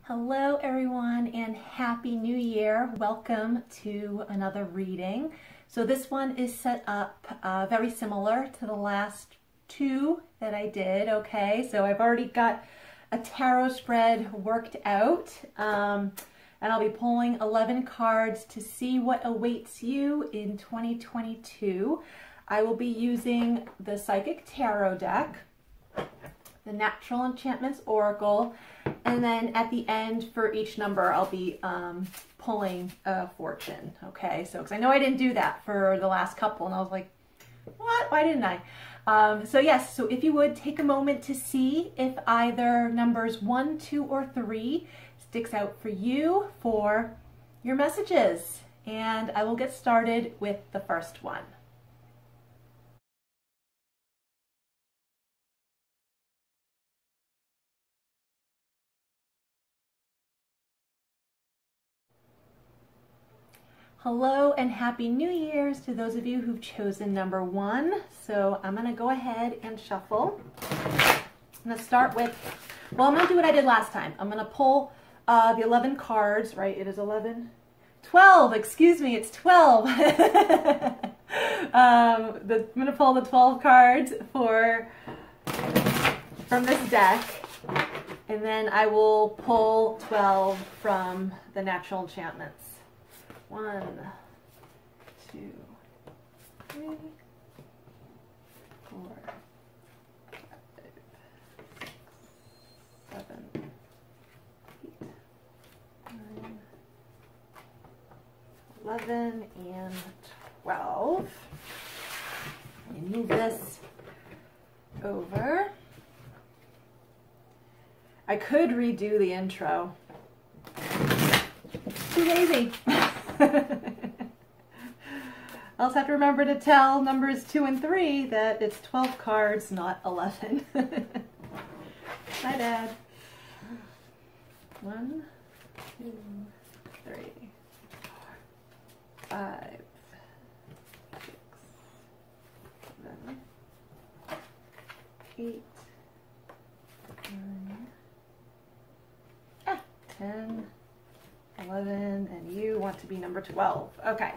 Hello everyone and Happy New Year. Welcome to another reading. So this one is set up very similar to the last two that I did, okay? So I've already got a tarot spread worked out and I'll be pulling 11 cards to see what awaits you in 2022. I will be using the Psychic Tarot deck, the Natural Enchantments Oracle, and then at the end for each number I'll be pulling a fortune, okay? So, because I know I didn't do that for the last couple and I was like, what? Why didn't I? So yes, so if you would take a moment to see if either numbers 1, 2, or 3 sticks out for you for your messages. And I will get started with the first one. Hello and Happy New Year's to those of you who've chosen number 1. So I'm going to go ahead and shuffle. I'm going to start with, well, I'm going to do what I did last time. I'm going to pull the 11 cards, right? It is 11, 12, excuse me, it's 12. I'm going to pull the 12 cards from this deck. And then I will pull 12 from the Natural Enchantments. 1, 2, 3, 4, 5, 6, 7, 8, 9, 11, and 12. Let me move this over. I could redo the intro. Too lazy. I also have to remember to tell numbers 2 and 3 that it's 12 cards, not 11. Hi, Dad. 1, 2, 3, 4, 5, 6, 7, 8, 9, 10, 11, and you want to be number 12. Okay.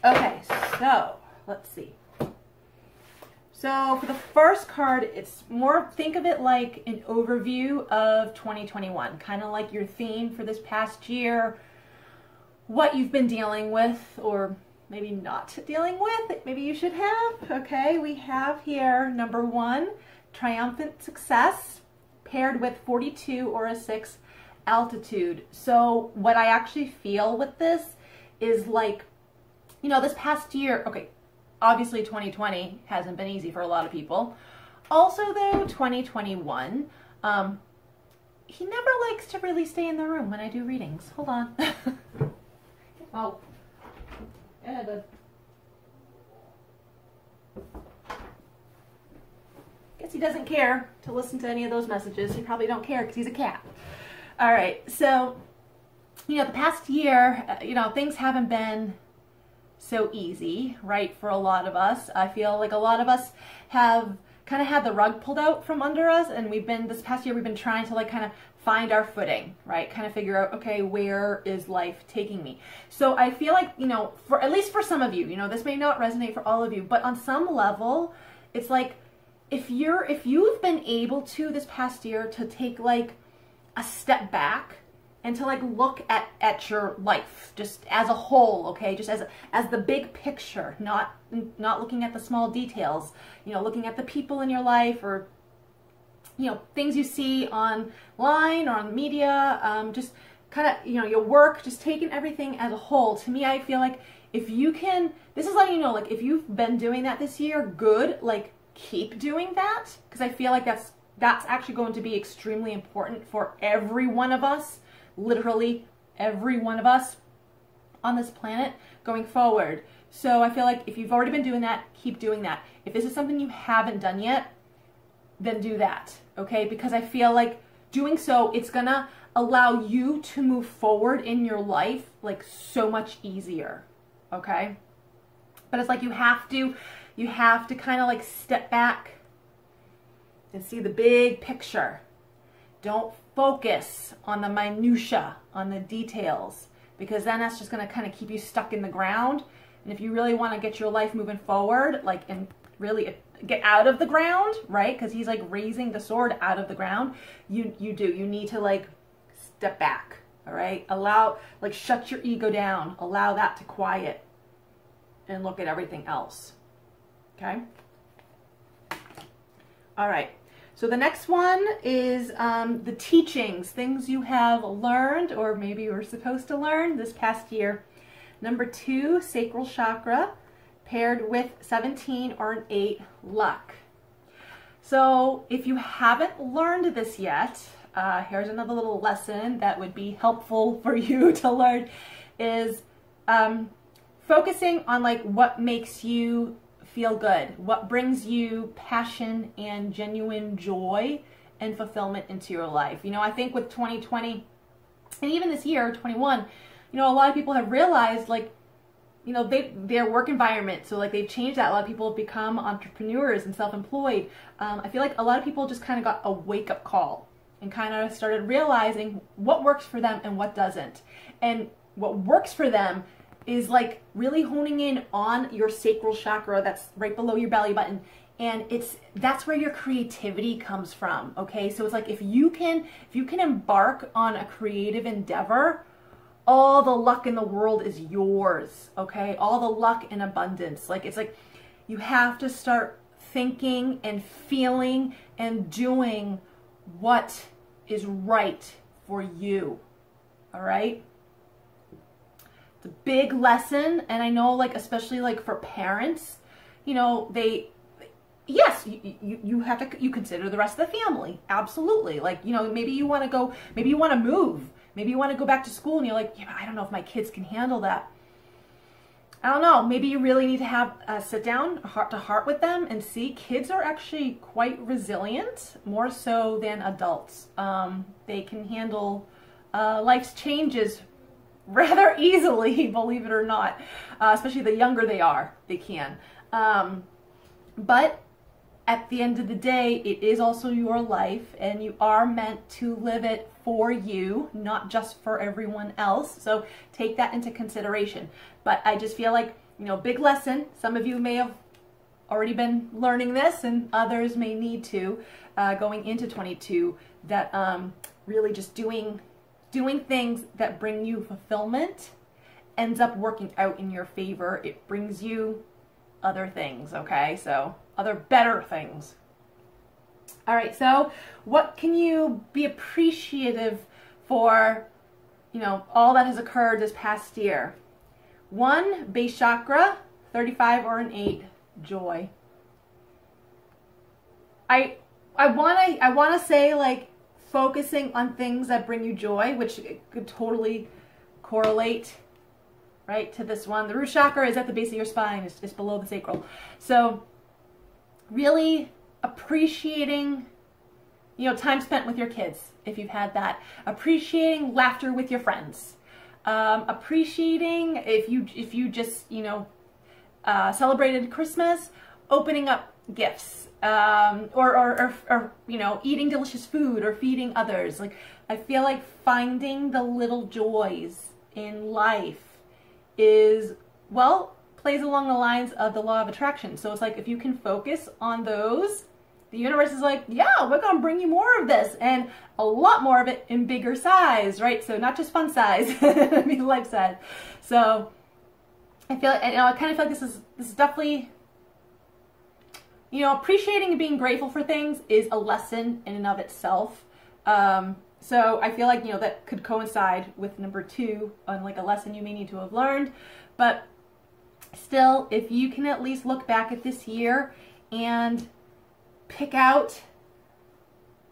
Okay, so let's see. So for the first card, it's more, think of it like an overview of 2021, kind of like your theme for this past year, what you've been dealing with, or maybe not dealing with, maybe you should have. Okay, we have here number 1, triumphant success, paired with 42 or a 6 altitude. So what I actually feel with this is like, you know, this past year, okay, obviously 2020 hasn't been easy for a lot of people. Also though, 2021, he never likes to really stay in the room when I do readings. Hold on. Oh, yeah, guess he doesn't care to listen to any of those messages. He probably don't care because he's a cat. All right, so, you know, the past year, you know, things haven't been so easy, right, for a lot of us. I feel like a lot of us have kind of had the rug pulled out from under us, and this past year, we've been trying to like kind of find our footing, right, kind of figure out, okay, where is life taking me? So I feel like, you know, for at least for some of you, you know, this may not resonate for all of you, but on some level, it's like, if you've been able to this past year to take like a step back and to like look at your life just as a whole, okay, just as the big picture, not looking at the small details, you know, looking at the people in your life, or you know, things you see online or on the media, just kind of, you know, your work, just taking everything as a whole. To me, I feel like if you can, this is letting you know, like if you've been doing that this year, good, like keep doing that, because I feel like that's actually going to be extremely important for every one of us, literally every one of us on this planet going forward. So I feel like if you've already been doing that, keep doing that. If this is something you haven't done yet, then do that, okay? Because I feel like doing so, it's gonna allow you to move forward in your life like so much easier, okay? But it's like you have to kind of like step back and see the big picture. Don't focus on the minutia, on the details, because then that's just going to kind of keep you stuck in the ground. And if you really want to get your life moving forward, like, and really get out of the ground, right? Because he's like raising the sword out of the ground. You need to like step back, all right? Allow, like, shut your ego down. Allow that to quiet and look at everything else, okay? All right. So the next one is the teachings, things you have learned or maybe you were supposed to learn this past year. Number 2, sacral chakra, paired with 17 or an 8, luck. So if you haven't learned this yet, here's another little lesson that would be helpful for you to learn is focusing on like what makes you feel good, what brings you passion and genuine joy and fulfillment into your life. You know, I think with 2020 and even this year, 21, you know, a lot of people have realized, like, you know, their work environment, so like they've changed that. A lot of people have become entrepreneurs and self-employed. I feel like a lot of people just kind of got a wake-up call and kind of started realizing what works for them and what doesn't. And what works for them is like really honing in on your sacral chakra that's right below your belly button. And that's where your creativity comes from, okay? So it's like if you can embark on a creative endeavor, all the luck in the world is yours, okay? All the luck and abundance. Like, it's like you have to start thinking and feeling and doing what is right for you, all right? It's a big lesson, and I know, like, especially like for parents, you know, yes, you consider the rest of the family, absolutely. Like, you know, maybe you want to go, maybe you want to move. Maybe you want to go back to school and you're like, yeah, I don't know if my kids can handle that. I don't know. Maybe you really need to have a sit down, heart to heart with them and see kids are actually quite resilient, more so than adults. They can handle life's changes rather easily, believe it or not. Especially the younger they are, they can. But at the end of the day, it is also your life, and you are meant to live it for you, not just for everyone else. So take that into consideration. But I just feel like, you know, big lesson. Some of you may have already been learning this, and others may need to going into 22. That really just doing things that bring you fulfillment ends up working out in your favor. It brings you other things, okay? So other better things. All right, so what can you be appreciative for, you know, all that has occurred this past year? 1, base chakra, 35 or an 8, joy. I want to say, like, focusing on things that bring you joy, which could totally correlate, right, to this one. The root chakra is at the base of your spine. It's below the sacral. So really appreciating, you know, time spent with your kids, if you've had that. Appreciating laughter with your friends. Appreciating if you just, you know, celebrated Christmas, opening up gifts, or you know, eating delicious food or feeding others. Like, I feel like finding the little joys in life is, well, plays along the lines of the law of attraction. So it's like if you can focus on those, the universe is like, yeah, we're going to bring you more of this, and a lot more of it in bigger size, right? So not just fun size, I mean life size. So I feel, you know, I kind of feel like this is definitely, you know, appreciating and being grateful for things is a lesson in and of itself. So I feel like, you know, that could coincide with number 2 on like a lesson you may need to have learned. But still, if you can at least look back at this year and pick out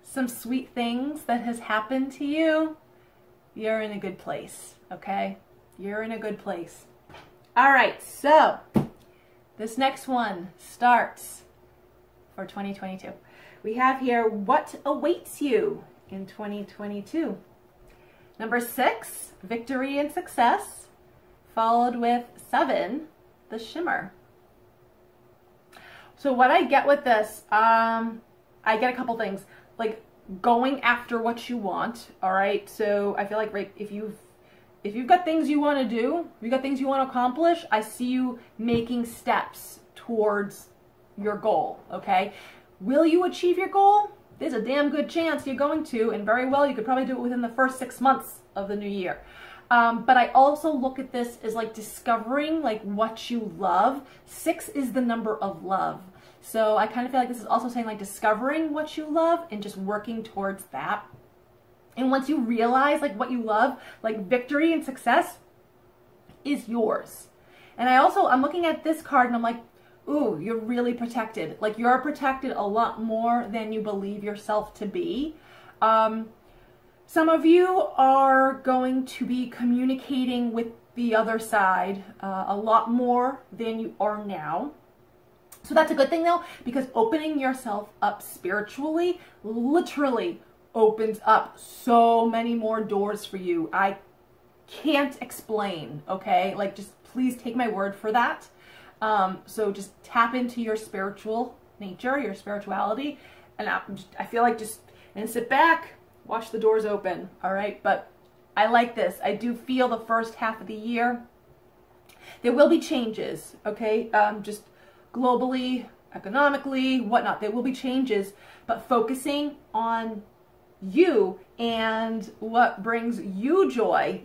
some sweet things that has happened to you, you're in a good place, okay? You're in a good place. All right, so this next one starts for 2022. We have here, what awaits you in 2022? Number 6, victory and success, followed with 7, the shimmer. So what I get with this, I get a couple things. Like, going after what you want, all right? So I feel like, right, if you've got things you want to do, if you've got things you want to accomplish, I see you making steps towards your goal, okay? Will you achieve your goal? There's a damn good chance you're going to, and very well, you could probably do it within the first 6 months of the new year. But I also look at this as like discovering like what you love. 6 is the number of love. So I kind of feel like this is also saying like discovering what you love and just working towards that. And once you realize like what you love, like victory and success is yours. And I'm looking at this card and I'm like, ooh, you're really protected. Like you're protected a lot more than you believe yourself to be. Some of you are going to be communicating with the other side a lot more than you are now. So that's a good thing though, because opening yourself up spiritually literally opens up so many more doors for you. I can't explain, okay? Like just please take my word for that. So just tap into your spiritual nature, your spirituality, and I feel like and sit back, watch the doors open, all right? But I like this. I do feel the first half of the year, there will be changes, okay? Just globally, economically, whatnot, there will be changes, but focusing on you and what brings you joy,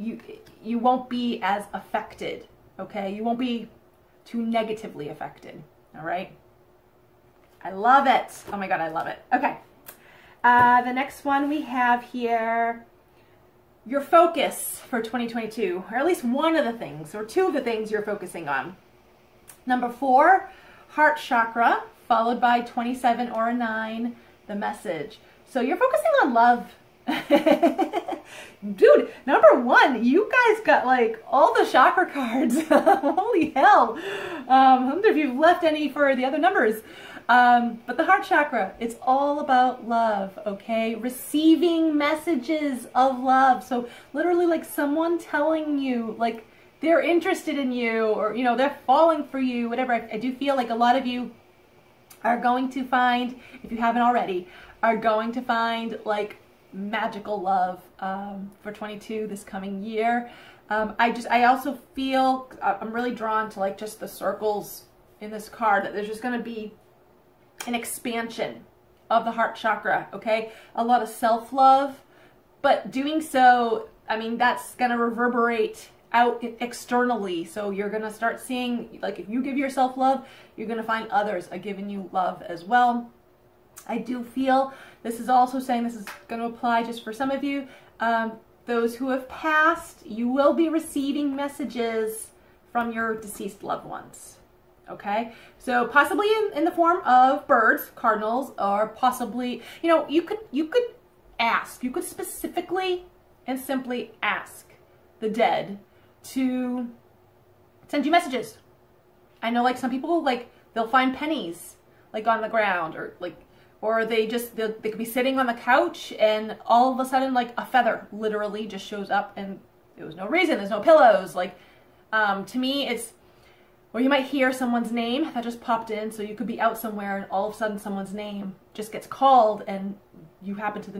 you won't be as affected, okay? You won't be too negatively affected, all right? I love it. Oh my God, I love it. Okay. The next one we have here, your focus for 2022, or at least one of the things, or two of the things you're focusing on. Number 4, heart chakra, followed by 27 or a 9, the message. So you're focusing on love. Dude, number 1, you guys got like all the chakra cards. Holy hell. I wonder if you've left any for the other numbers. But the heart chakra, it's all about love, okay? Receiving messages of love. So literally like someone telling you like they're interested in you, or, you know, they're falling for you, whatever. I do feel like a lot of you are going to find, if you haven't already, are going to find like magical love for 22 this coming year. I also feel, I'm really drawn to like just the circles in this card, that there's just going to be an expansion of the heart chakra, okay? A lot of self-love, but doing so, I mean, that's going to reverberate out externally. So you're going to start seeing, like, if you give yourself love, you're going to find others are giving you love as well. I do feel this is also saying, this is going to apply just for some of you, those who have passed, you will be receiving messages from your deceased loved ones. Okay, so possibly in the form of birds, cardinals, or possibly, you know, you could ask, you could specifically and simply ask the dead to send you messages. I know, like, some people, like, they'll find pennies like on the ground, or they could be sitting on the couch and all of a sudden like a feather literally just shows up and there was no reason, there's no pillows. Like, to me it's, or you might hear someone's name that just popped in, so you could be out somewhere and all of a sudden someone's name just gets called and you happen to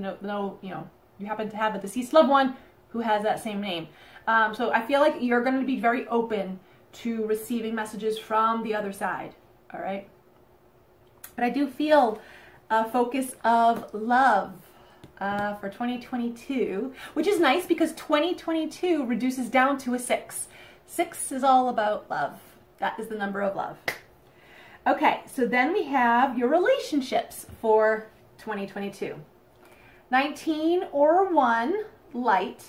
you happen to have a deceased loved one who has that same name. So I feel like you're going to be very open to receiving messages from the other side, all right? But I do feel a focus of love for 2022, which is nice because 2022 reduces down to a 6. 6 is all about love. That is the number of love. Okay, so then we have your relationships for 2022. 19 or a 1, light,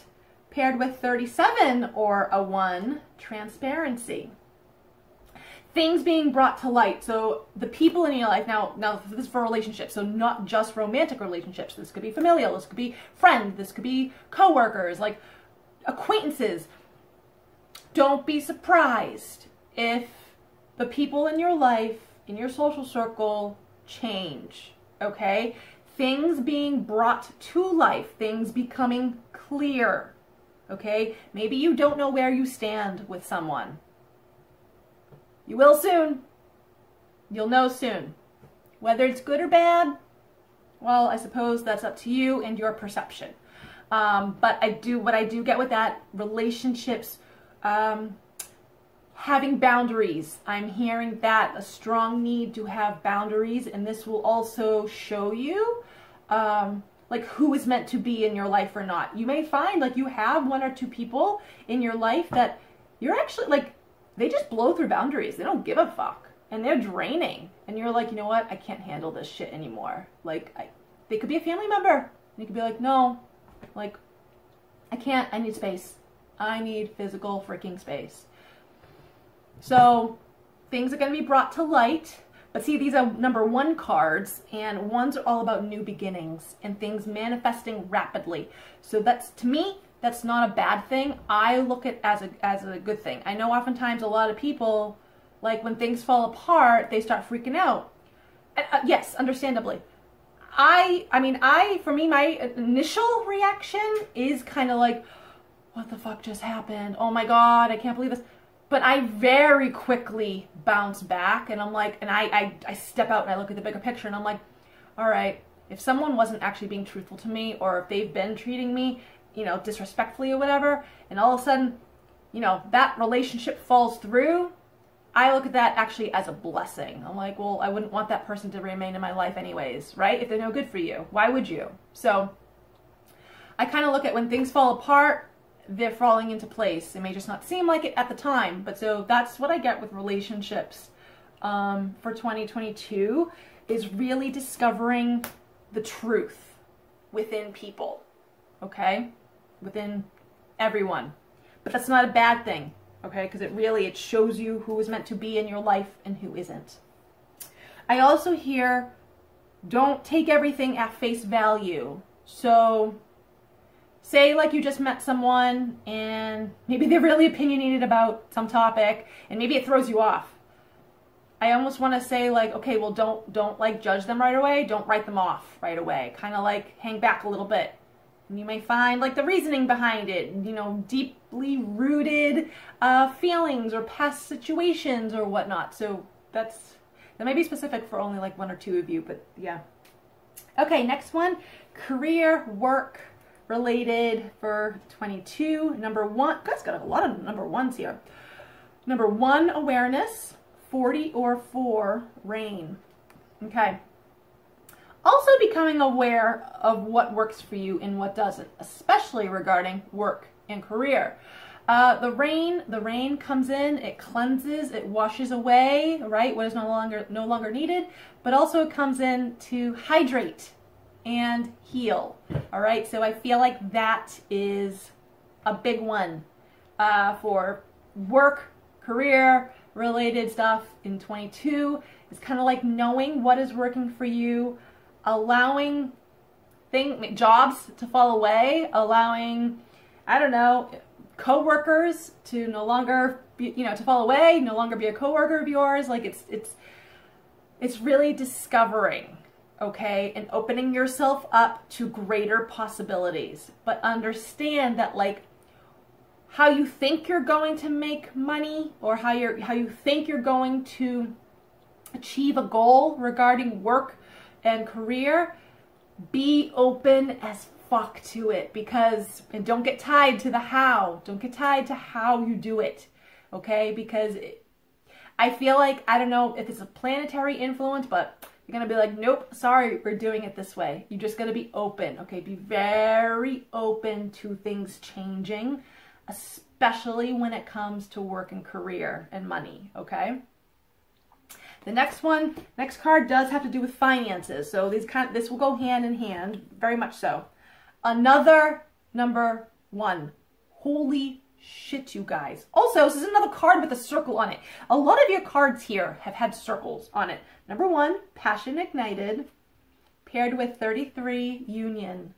paired with 37 or a 1, transparency. Things being brought to light. So the people in your life, now this is for relationships, so not just romantic relationships. This could be familial, this could be friends, this could be co-workers, like acquaintances. Don't be surprised if the people in your life, in your social circle, change, okay? Things being brought to life, things becoming clear, okay? Maybe you don't know where you stand with someone. You will soon. You'll know soon. Whether it's good or bad, well, I suppose that's up to you and your perception. But what I do get with that, relationships, having boundaries. I'm hearing that a strong need to have boundaries, and this will also show you, like who is meant to be in your life or not. You may find like you have one or two people in your life that you're actually like, they just blow through boundaries. They don't give a fuck. And they're draining. And you're like, you know what? I can't handle this shit anymore. Like, they could be a family member. And you could be like, no, like, I can't. I need space. I need physical freaking space. So things are going to be brought to light. But see, these are number 1 cards, and ones are all about new beginnings and things manifesting rapidly. So that's, to me, that's not a bad thing. I look at it as a good thing. I know oftentimes a lot of people, like when things fall apart, they start freaking out. And, yes, understandably. For me, my initial reaction is kind of like, what the fuck just happened? Oh my God, I can't believe this. But I very quickly bounce back, and I'm like, and I step out and I look at the bigger picture, and I'm like, all right, if someone wasn't actually being truthful to me, or if they've been treating me, you know, disrespectfully or whatever, and all of a sudden, you know, that relationship falls through, I look at that actually as a blessing. I'm like, well, I wouldn't want that person to remain in my life anyways, right? If they're no good for you, why would you? So I kind of look at when things fall apart, they're falling into place. It may just not seem like it at the time, but so that's what I get with relationships for 2022, is really discovering the truth within people, okay? Within everyone. But that's not a bad thing, okay? Because it shows you who is meant to be in your life and who isn't. I also hear, don't take everything at face value. So say like you just met someone and maybe they're really opinionated about some topic and maybe it throws you off. I almost want to say like, okay, well don't like judge them right away. Don't write them off right away. Kind of like hang back a little bit. And you may find like the reasoning behind it, you know, deeply rooted feelings or past situations or whatnot. So that may be specific for only like 1 or 2 of you, but yeah. Okay, next one, career, work related for 22. Number 1, guys, got a lot of number 1s here. Number 1, awareness. 40 or 4, rain. Okay. Also becoming aware of what works for you and what doesn't, especially regarding work and career. The rain comes in, it cleanses, it washes away, right, what is no longer needed, but also it comes in to hydrate and heal. All right, so I feel like that is a big one for work, career related stuff in 22. It's kind of like knowing what is working for you, allowing jobs to fall away, allowing, I don't know, co-workers to no longer be, you know, to fall away, no longer be a co-worker of yours. Like it's really discovering, okay, and opening yourself up to greater possibilities. But understand that like how you think you're going to make money, or how you think you're going to achieve a goal regarding work and career, be open as fuck to it, because, and don't get tied to the how. Don't get tied to how you do it, okay? Because I feel like, I don't know if it's a planetary influence, but you're going to be like, nope, sorry, we're doing it this way. You just got to be open, okay? Be very open to things changing, especially when it comes to work and career and money, okay? The next card does have to do with finances. So this will go hand in hand, very much so. Another number 1. Holy shit, you guys. Also, this is another card with a circle on it. A lot of your cards here have had circles on it. Number 1, passion ignited, paired with 33, union.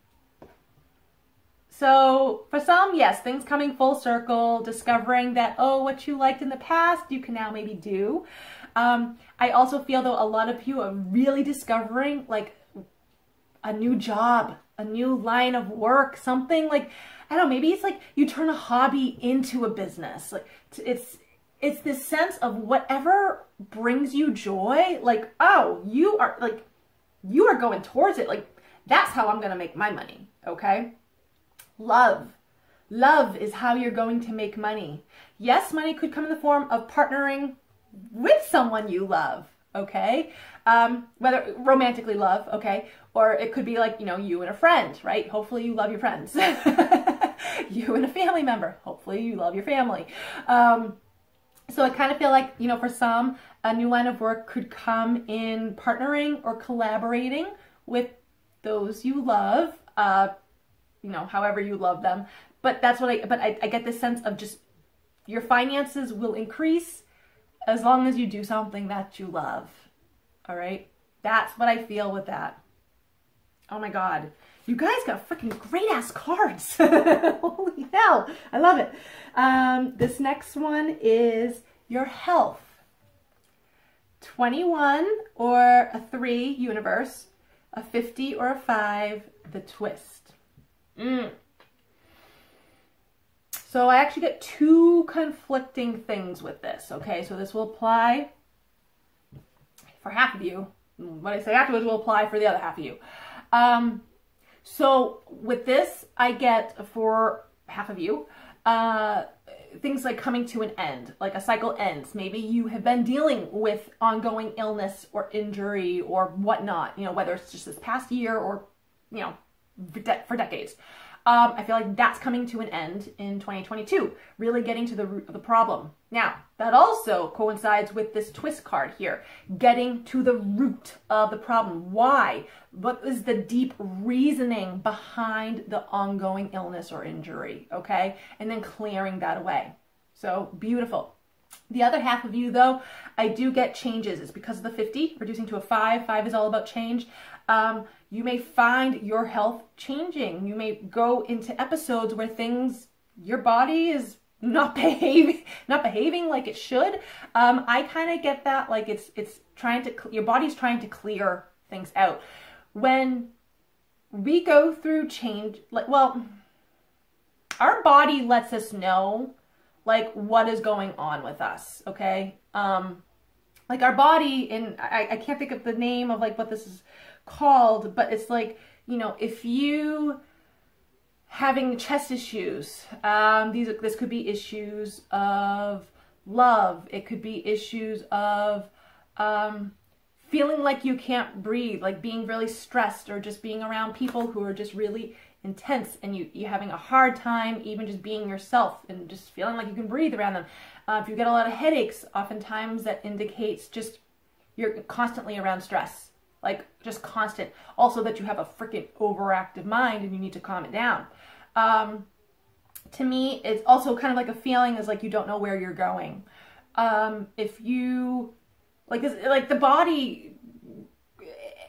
So for some, yes, things coming full circle, discovering that, oh, what you liked in the past, you can now maybe do. I also feel though a lot of you are really discovering like a new job, a new line of work, something like, I don't know, maybe it's like you turn a hobby into a business. Like it's this sense of whatever brings you joy, like, oh, you are going towards it. Like That's how I'm going to make my money, okay? Love. Love is how you're going to make money. Yes, money could come in the form of partnering with someone you love, okay? Whether romantically love, okay? Or it could be like, you know, you and a friend, right? Hopefully you love your friends. You and a family member. Hopefully you love your family. So I kind of feel like, you know, for some, a new line of work could come in partnering or collaborating with those you love, you know, however you love them. But that's what I get this sense of just your finances will increase as long as you do something that you love. All right? That's what I feel with that. Oh my God. You guys got freaking great ass cards. Holy hell. I love it. This next one is your health. 21 or a 3, universe. A 50 or a 5, the twist. So I actually get 2 conflicting things with this, okay? So this will apply for half of you. What I say afterwards will apply for the other half of you. So with this, I get for half of you, things like coming to an end, like a cycle ends. Maybe you have been dealing with ongoing illness or injury or whatnot, you know, whether it's just this past year or, you know, for decades. I feel like that's coming to an end in 2022, really getting to the root of the problem. Now, that also coincides with this twist card here, getting to the root of the problem. Why? What is the deep reasoning behind the ongoing illness or injury, okay? And then clearing that away. So, beautiful. The other half of you, though, I do get changes. It's because of the 50, reducing to a 5. 5 is all about change. You may find your health changing. You may go into episodes where your body is not behaving like it should. I kind of get that, like it's trying to, your body's trying to clear things out. When we go through change, like, well, our body lets us know, like, what is going on with us, okay? Like our body, and I can't think of the name of like what this is called, but it's like, you know, if you having chest issues, this could be issues of love. It could be issues of feeling like you can't breathe, like being really stressed, or just being around people who are just really intense, and you having a hard time even just being yourself and just feeling like you can breathe around them. If you get a lot of headaches, oftentimes that indicates just you're constantly around stress, like just constant. Also that you have a freaking overactive mind and you need to calm it down. To me, it's also kind of like a feeling is like you don't know where you're going. If you, like this, like the body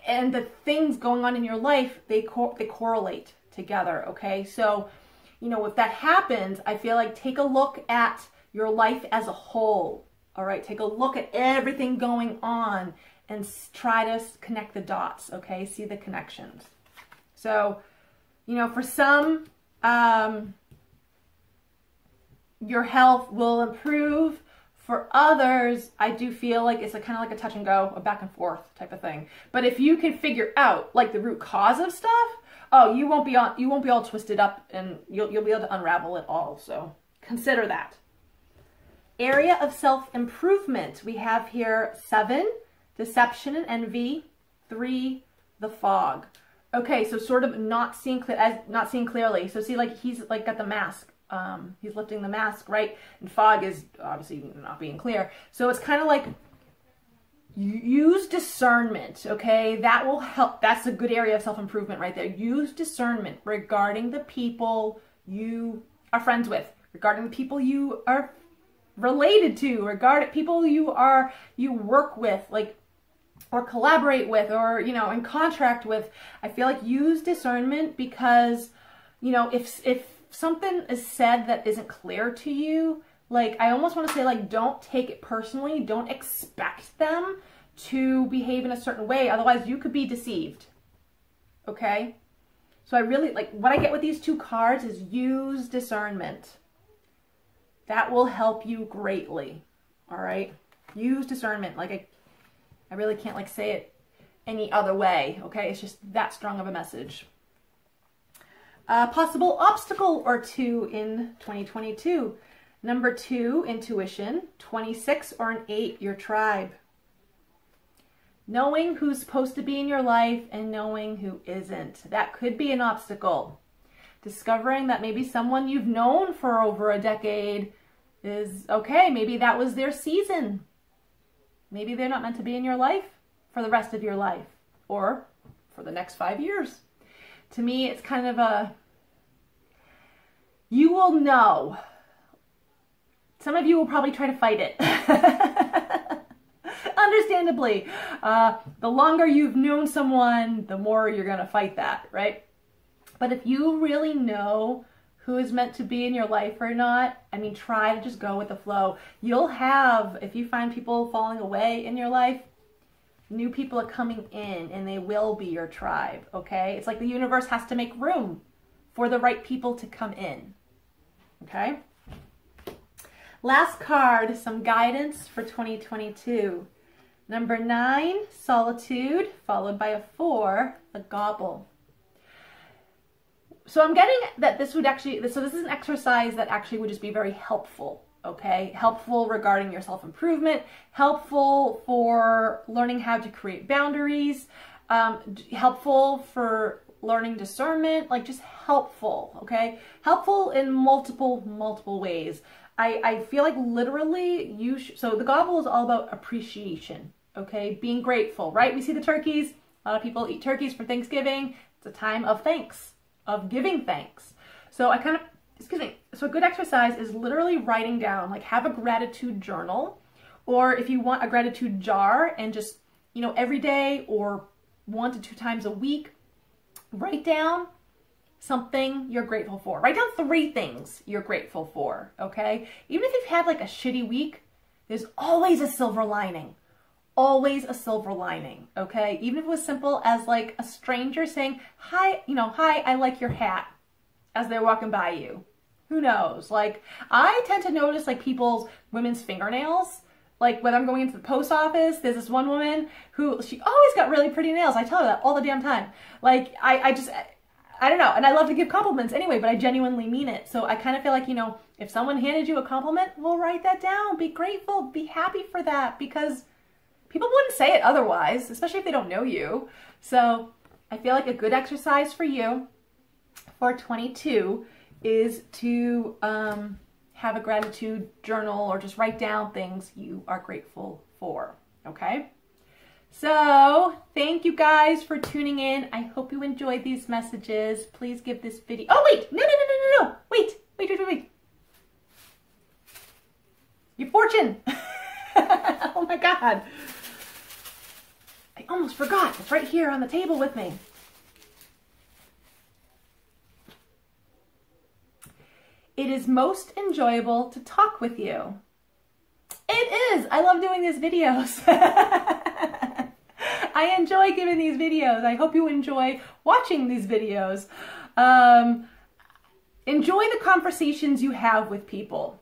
and the things going on in your life, they correlate together, okay? So, you know, if that happens, I feel like take a look at your life as a whole, all right? Take a look at everything going on and try to connect the dots, okay? See the connections. So, you know, for some, your health will improve. For others, I do feel like it's kind of like a touch and go, a back and forth type of thing. But if you can figure out like the root cause of stuff, oh, you won't be all twisted up, and you'll be able to unravel it all. So consider that. Area of self-improvement. We have here 7, deception and envy. 3, the fog. Okay, so sort of not seeing clearly. So see, like he's like got the mask. He's lifting the mask, right? And fog is obviously not being clear. So it's kind of like use discernment, okay? That will help. That's a good area of self-improvement right there. Use discernment regarding the people you are friends with, regarding the people you are related to, regarding people you work with, like, or collaborate with, or, you know, in contract with. I feel like use discernment because, you know, if something is said that isn't clear to you, like, I almost want to say, like, don't take it personally. Don't expect them to behave in a certain way. Otherwise, you could be deceived. Okay? So I really, like, what I get with these 2 cards is use discernment. That will help you greatly. All right? Use discernment. Like, I really can't, like, say it any other way, okay? It's just that strong of a message. A possible obstacle or two in 2022. Number 2, intuition. 26 or an 8, your tribe. Knowing who's supposed to be in your life and knowing who isn't. That could be an obstacle. Discovering that maybe someone you've known for over a decade is okay. Maybe that was their season. Maybe they're not meant to be in your life for the rest of your life or for the next 5 years. To me, it's kind of a, you will know. Some of you will probably try to fight it. Understandably. The longer you've known someone, the more you're going to fight that, right? But if you really know who is meant to be in your life or not, I mean, try to just go with the flow. You'll have, if you find people falling away in your life, new people are coming in and they will be your tribe, okay? It's like the universe has to make room for the right people to come in, okay? Last card, some guidance for 2022. Number 9, solitude, followed by a 4, the gobble. So I'm getting that this would actually, so this is an exercise that actually would just be very helpful, okay? Helpful regarding your self-improvement, helpful for learning how to create boundaries, helpful for learning discernment, like just helpful, okay? Helpful in multiple ways. I feel like literally so the gobble is all about appreciation, okay? Being grateful, right? We see the turkeys. A lot of people eat turkeys for Thanksgiving. It's a time of thanks, of giving thanks. So so a good exercise is literally writing down, like have a gratitude journal, or if you want a gratitude jar and just, you know, every day or 1 to 2 times a week, write down something you're grateful for. Write down 3 things you're grateful for, okay? Even if you've had like a shitty week, there's always a silver lining. Always a silver lining, okay? Even if it was simple as like a stranger saying, hi, you know, hi, I like your hat, as they're walking by you. Who knows? Like, I tend to notice like women's fingernails. Like when I'm going into the post office, there's this one woman who, she always got really pretty nails. I tell her that all the damn time. Like, I don't know, and I love to give compliments anyway, but I genuinely mean it. So I kind of feel like, you know, if someone handed you a compliment, well, write that down. Be grateful. Be happy for that, because people wouldn't say it otherwise, especially if they don't know you. So I feel like a good exercise for you for 22 is to have a gratitude journal or just write down things you are grateful for, okay? So, thank you guys for tuning in. I hope you enjoyed these messages. Please give this video... Oh, wait! No! Wait. Your fortune! Oh my God. I almost forgot. It's right here on the table with me. It is most enjoyable to talk with you. It is! I love doing these videos. I enjoy giving these videos. I hope you enjoy watching these videos. Enjoy the conversations you have with people,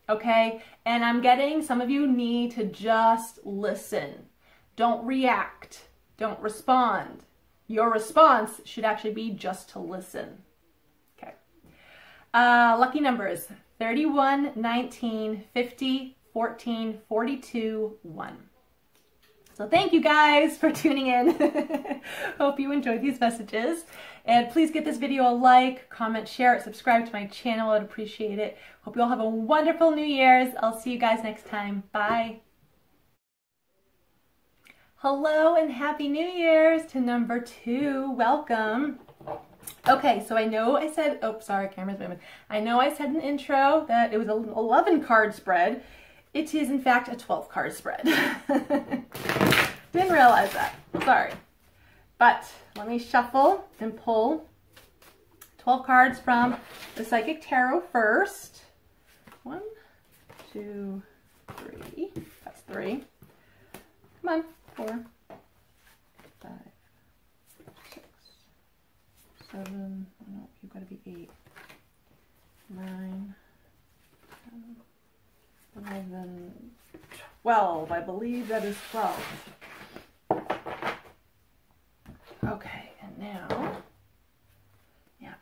okay? And I'm getting some of you need to just listen. Don't react. Don't respond. Your response should actually be just to listen, okay? Lucky numbers, 31, 19, 50, 14, 42, 1. So thank you guys for tuning in. Hope you enjoyed these messages. And please give this video a like, comment, share it, subscribe to my channel. I'd appreciate it. Hope you all have a wonderful New Year's. I'll see you guys next time. Bye. Hello and Happy New Year's to number 2. Welcome. Okay, so I know I said, oh, sorry, camera's moving. I know I said in the intro that it was an 11 card spread. It is, in fact, a 12 card spread. Didn't realize that. Sorry. But let me shuffle and pull 12 cards from the Psychic Tarot first. 1, 2, 3. That's 3. Come on. 4, 5, 6, 7. No, you've got to be 8. 9, 10, 11, 12. I believe that is 12.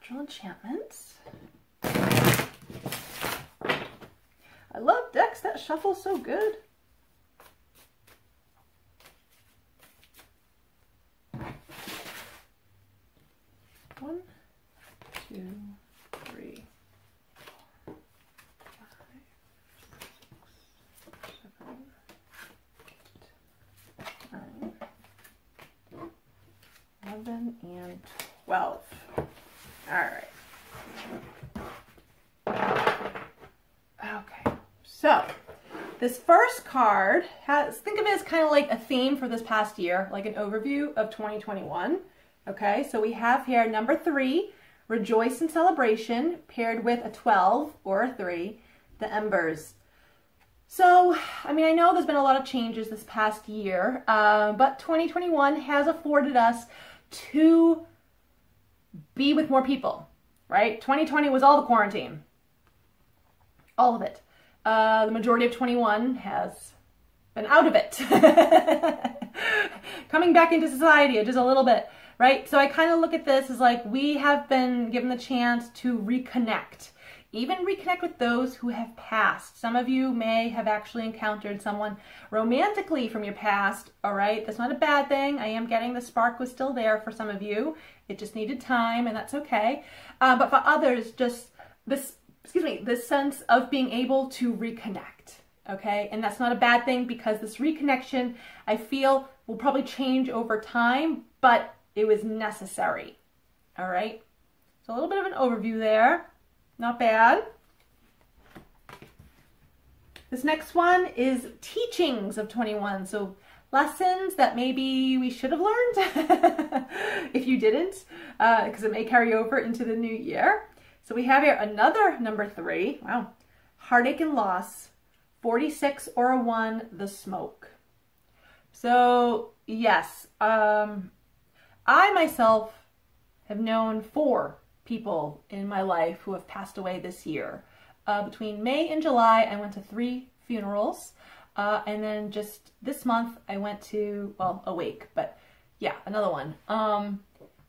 Natural enchantments. I love decks that shuffle so good. One, two, three, four, five, six, seven, 8, 9, 11, and 12. All right. Okay, so this first card has, think of it as kind of like a theme for this past year, like an overview of 2021. Okay, so we have here number 3, Rejoice in Celebration, paired with a 12 or a 3, the Embers. So, I mean, I know there's been a lot of changes this past year, but 2021 has afforded us to be with more people, right? 2020 was all the quarantine. All of it. The majority of 21 has been out of it. Coming back into society just a little bit, right? So I kind of look at this as like we have been given the chance to reconnect. Even reconnect with those who have passed. Some of you may have actually encountered someone romantically from your past, all right? That's not a bad thing. I am getting the spark was still there for some of you. It just needed time, and that's okay. But for others, just this sense of being able to reconnect, okay? And that's not a bad thing because this reconnection, I feel, will probably change over time, but it was necessary, all right? So a little bit of an overview there. Not bad. This next one is teachings of 21. So lessons that maybe we should have learned if you didn't, because it may carry over into the new year. So we have here another number 3. Wow. Heartache and Loss, 46 or a 1, The Smoke. So yes, I myself have known 4 people in my life who have passed away this year. Between May and July, I went to 3 funerals. And then just this month, I went to, well, a wake, but yeah, another one.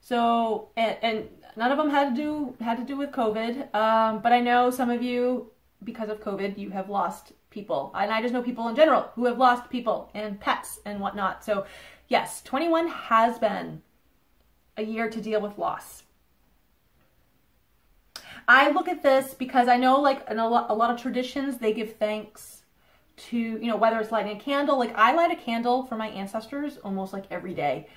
So, and none of them had to do with COVID. But I know some of you, because of COVID, you have lost people. And I just know people in general who have lost people and pets and whatnot. So yes, 21 has been a year to deal with loss. I look at this because I know, like, in a lot of traditions, they give thanks to, you know, whether it's lighting a candle. Like, I light a candle for my ancestors almost like every day.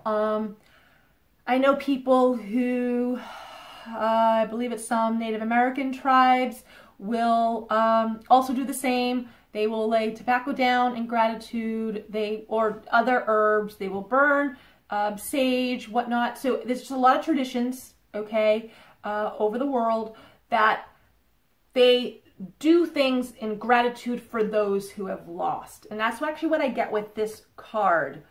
I know people who, I believe it's some Native American tribes, will also do the same. They will lay tobacco down in gratitude, or other herbs. They will burn sage, whatnot. So there's just a lot of traditions, okay, over the world that they do things in gratitude for those who have lost. And that's actually what I get with this card.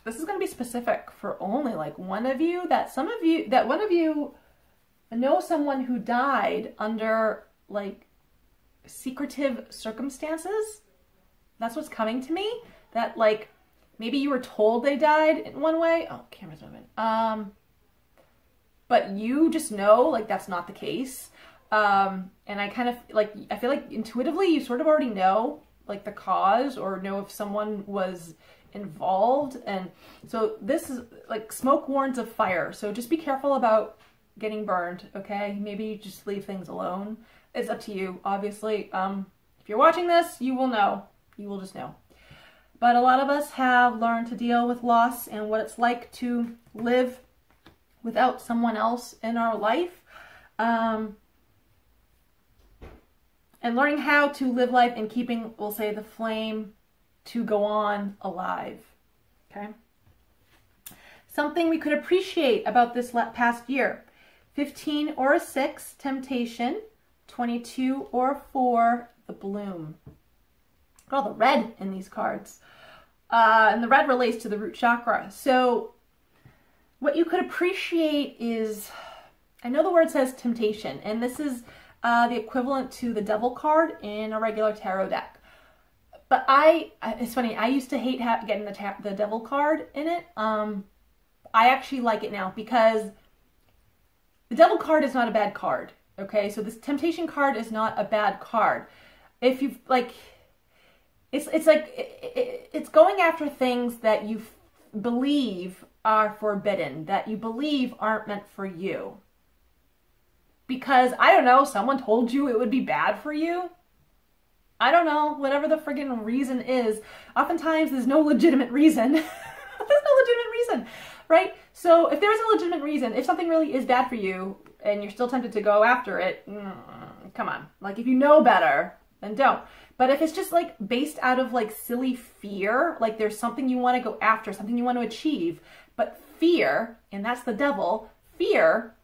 This is going to be specific for only like one of you, that one of you know someone who died under like secretive circumstances. That's what's coming to me. That like maybe you were told they died in one way. Oh, camera's moving. But you just know like that's not the case. And I kind of like, I feel like intuitively you sort of already know like the cause or know if someone was involved. And so this is like smoke warns of fire. So just be careful about getting burned, okay? Maybe just leave things alone. It's up to you, obviously. If you're watching this, you will know. You will just know. But a lot of us have learned to deal with loss and what it's like to live without someone else in our life. And learning how to live life and keeping, we'll say, the flame to go on alive, okay? Something we could appreciate about this past year. 15 or a 6, Temptation. 22 or a 4, The Bloom. Look at all the red in these cards. And the red relates to the root chakra. So what you could appreciate is, I know the word says temptation, and this is the equivalent to the devil card in a regular tarot deck. But it's funny, I used to hate getting the devil card in it. I actually like it now because the Devil card is not a bad card. Okay, so this Temptation card is not a bad card. If you like, it's like it's going after things that you believe are forbidden, that you believe aren't meant for you. Because, I don't know, someone told you it would be bad for you. I don't know, whatever the friggin' reason is. Oftentimes, there's no legitimate reason. There's no legitimate reason, right? So, if there's a legitimate reason, if something really is bad for you, and you're still tempted to go after it, come on. Like, if you know better, then don't. But if it's just, like, based out of, like, silly fear, like there's something you want to go after, something you want to achieve, but fear, and that's the devil, fear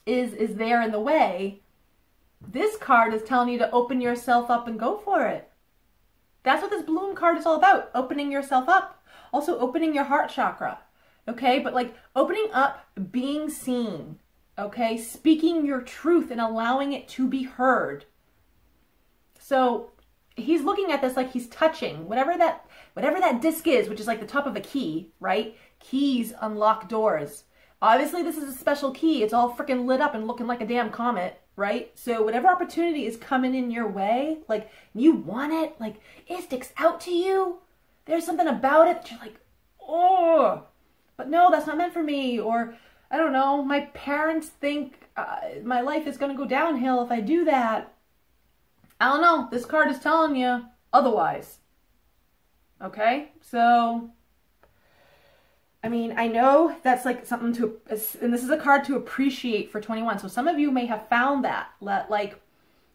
is there in the way, this card is telling you to open yourself up and go for it. That's what this balloon card is all about, opening yourself up. Also opening your heart chakra, okay? But like opening up, being seen, okay? Speaking your truth and allowing it to be heard. So he's looking at this like he's touching whatever that disc is, which is like the top of a key, right? Keys unlock doors. Obviously, this is a special key. It's all freaking lit up and looking like a damn comet, right? So whatever opportunity is coming in your way, like you want it, like it sticks out to you. There's something about it that you're like, oh, but no, that's not meant for me. Or I don't know, my parents think my life is going to go downhill if I do that. I don't know. This card is telling you otherwise. Okay, so I mean, I know that's like something to, and this is a card to appreciate for 21. So some of you may have found that, like,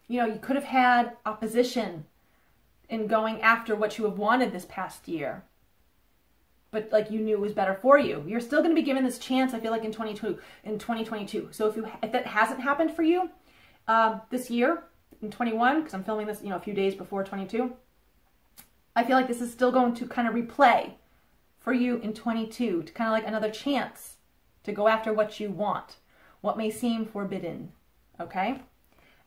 you know, you could have had opposition in going after what you have wanted this past year, but like you knew it was better for you. You're still going to be given this chance, I feel like, in 2022. So if that hasn't happened for you this year in 21, because I'm filming this, you know, a few days before 22, I feel like this is still going to kind of replay for you in 22, to kind of like another chance to go after what you want, what may seem forbidden, okay?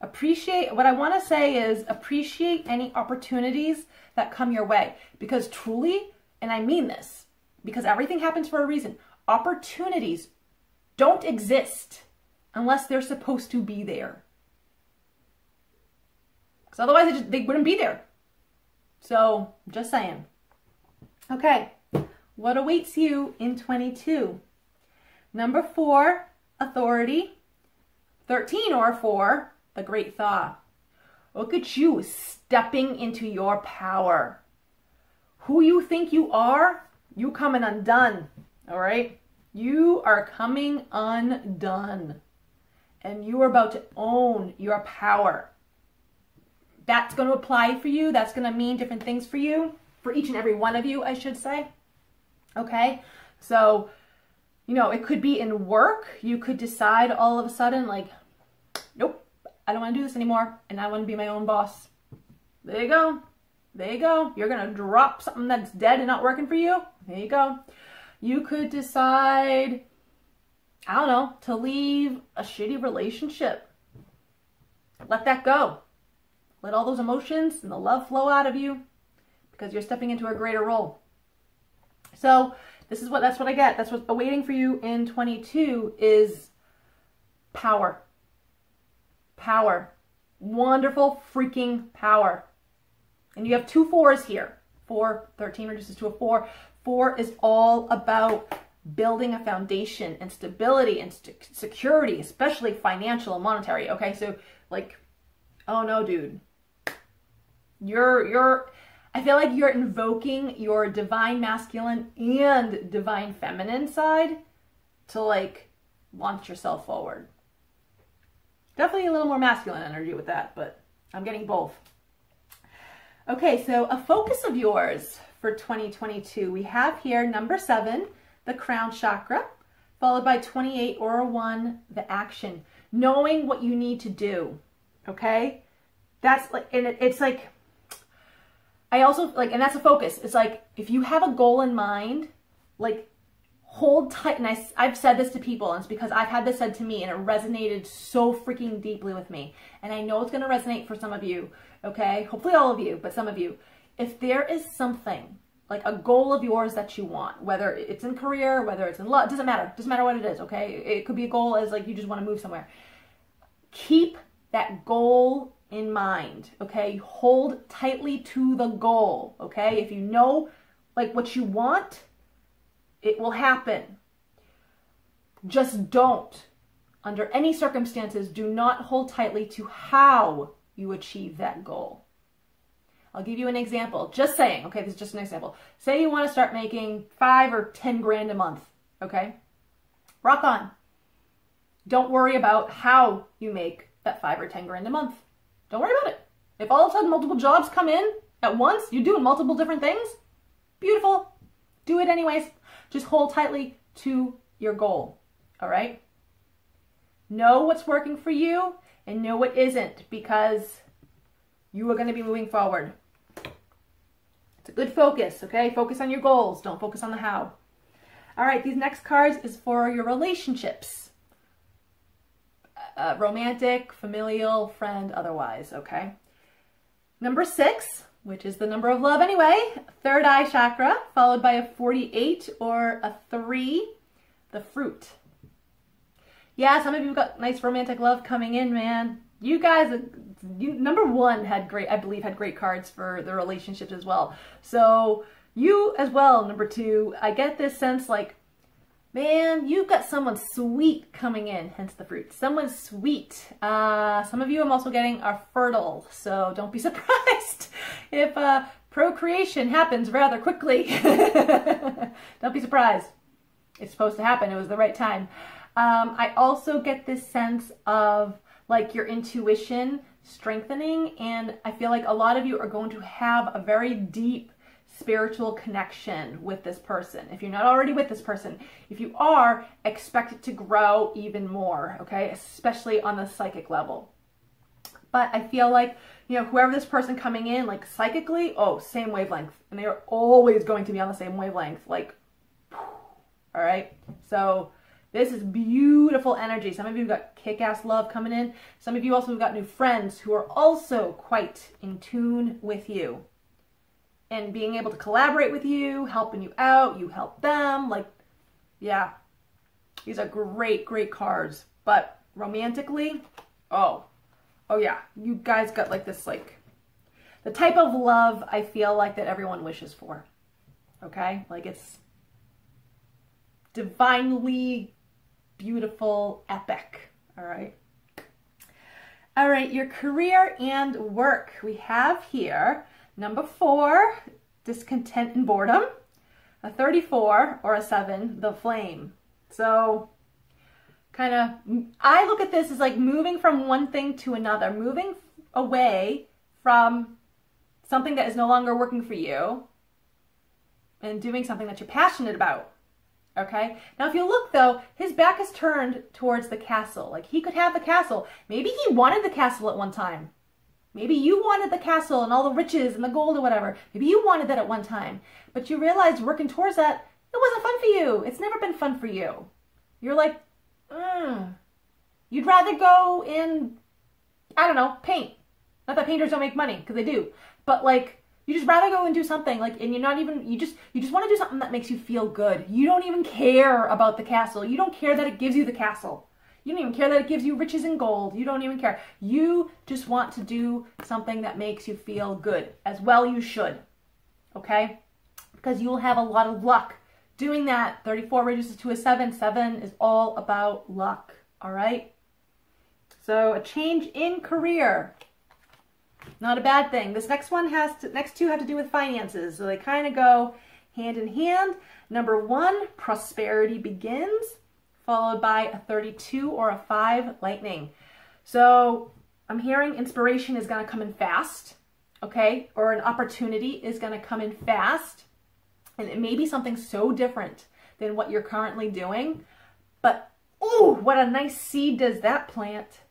Appreciate, what I want to say is appreciate any opportunities that come your way, because truly, and I mean this, because everything happens for a reason, opportunities don't exist unless they're supposed to be there. Because otherwise they wouldn't be there. So, just saying. Okay. What awaits you in 22? Number 4, authority. 13 or 4, the great thaw. Look at you stepping into your power. Who you think you are, you coming undone, all right? You are coming undone. And you are about to own your power. That's going to apply for you. That's going to mean different things for you. For each and every one of you, I should say. Okay, so, you know, it could be in work. You could decide all of a sudden, like, nope, I don't want to do this anymore, and I want to be my own boss. There you go. There you go. You're going to drop something that's dead and not working for you. There you go. You could decide, I don't know, to leave a shitty relationship. Let that go. Let all those emotions and the love flow out of you because you're stepping into a greater role. So that's what I get. That's what's awaiting for you in 22 is power. Power. Wonderful freaking power. And you have 2 4s here. 4, 13 reduces to a 4. 4 is all about building a foundation and stability and security, especially financial and monetary. Okay, so like, oh no, dude. I feel like you're invoking your divine masculine and divine feminine side to like launch yourself forward. Definitely a little more masculine energy with that, but I'm getting both. Okay, so a focus of yours for 2022. We have here number 7, the crown chakra, followed by 28 or 1, the action. Knowing what you need to do, okay? That's like, and it's like, I also like, and that's a focus. It's like, if you have a goal in mind, like hold tight. And I've said this to people, and it's because I've had this said to me and it resonated so freaking deeply with me. And I know it's going to resonate for some of you. Okay. Hopefully all of you, but some of you, if there is something like a goal of yours that you want, whether it's in career, whether it's in love, doesn't matter what it is, okay? It could be a goal as like you just want to move somewhere. Keep that goal in mind, okay? Hold tightly to the goal, okay? If you know like what you want, it will happen. Just don't, under any circumstances, do not hold tightly to how you achieve that goal. I'll give you an example. Just saying, okay, this is just an example. Say you want to start making 5 or 10 grand a month, okay? Rock on. Don't worry about how you make that 5 or 10 grand a month. Don't worry about it. If all of a sudden multiple jobs come in at once, you're doing multiple different things, beautiful. Do it anyways. Just hold tightly to your goal, all right? Know what's working for you and know what isn't, because you are going to be moving forward. It's a good focus, okay? Focus on your goals. Don't focus on the how. All right, these next cards is for your relationships. Romantic, familial, friend, otherwise, okay? Number 6, which is the number of love anyway, third eye chakra, followed by a 48 or a 3, the fruit. Yeah, some of you got nice romantic love coming in, man. You guys, number 1 had great, I believe, had great cards for the relationships as well. So you as well, number 2, I get this sense like, man, you've got someone sweet coming in, hence the fruit. Someone sweet. Some of you I'm also getting are fertile, so don't be surprised if procreation happens rather quickly. Don't be surprised. It's supposed to happen. It was the right time. I also get this sense of like your intuition strengthening, and I feel like a lot of you are going to have a very deep spiritual connection with this person. If you're not already with this person, if you are, expect it to grow even more, okay? Especially on the psychic level. But I feel like, you know, whoever this person coming in, like psychically, oh, same wavelength. And they are always going to be on the same wavelength, like, all right? So this is beautiful energy. Some of you have got kick-ass love coming in. Some of you also have got new friends who are also quite in tune with you and being able to collaborate with you, helping you out, you help them. Like, yeah, these are great, great cards. But romantically, oh yeah, you guys got like this, like the type of love I feel like that everyone wishes for. Okay, like it's divinely beautiful, epic. All right, your career and work. We have here number 4, discontent and boredom, a 34 or a 7, the flame. So kind of, I look at this as like moving from one thing to another, moving away from something that is no longer working for you and doing something that you're passionate about. Okay. Now, if you look though, his back is turned towards the castle. Like he could have the castle. Maybe he wanted the castle at one time. Maybe you wanted the castle and all the riches and the gold or whatever. Maybe you wanted that at one time, but you realized working towards that, it wasn't fun for you. It's never been fun for you. You're like, you'd rather go in, I don't know, paint. Not that painters don't make money, because they do. But like, you just rather go and do something like, and you're not even, you just want to do something that makes you feel good. You don't even care about the castle. You don't care that it gives you the castle. You don't even care that it gives you riches and gold. You don't even care. You just want to do something that makes you feel good. As well you should. Okay? Because you will have a lot of luck doing that. 34 reduces to a 7. 7 is all about luck. All right? So a change in career. Not a bad thing. This next one next two have to do with finances. So they kind of go hand in hand. Number 1, prosperity begins, followed by a 32 or a 5, lightning. So I'm hearing inspiration is going to come in fast, okay? Or an opportunity is going to come in fast. And it may be something so different than what you're currently doing. But, ooh, what a nice seed does that plant.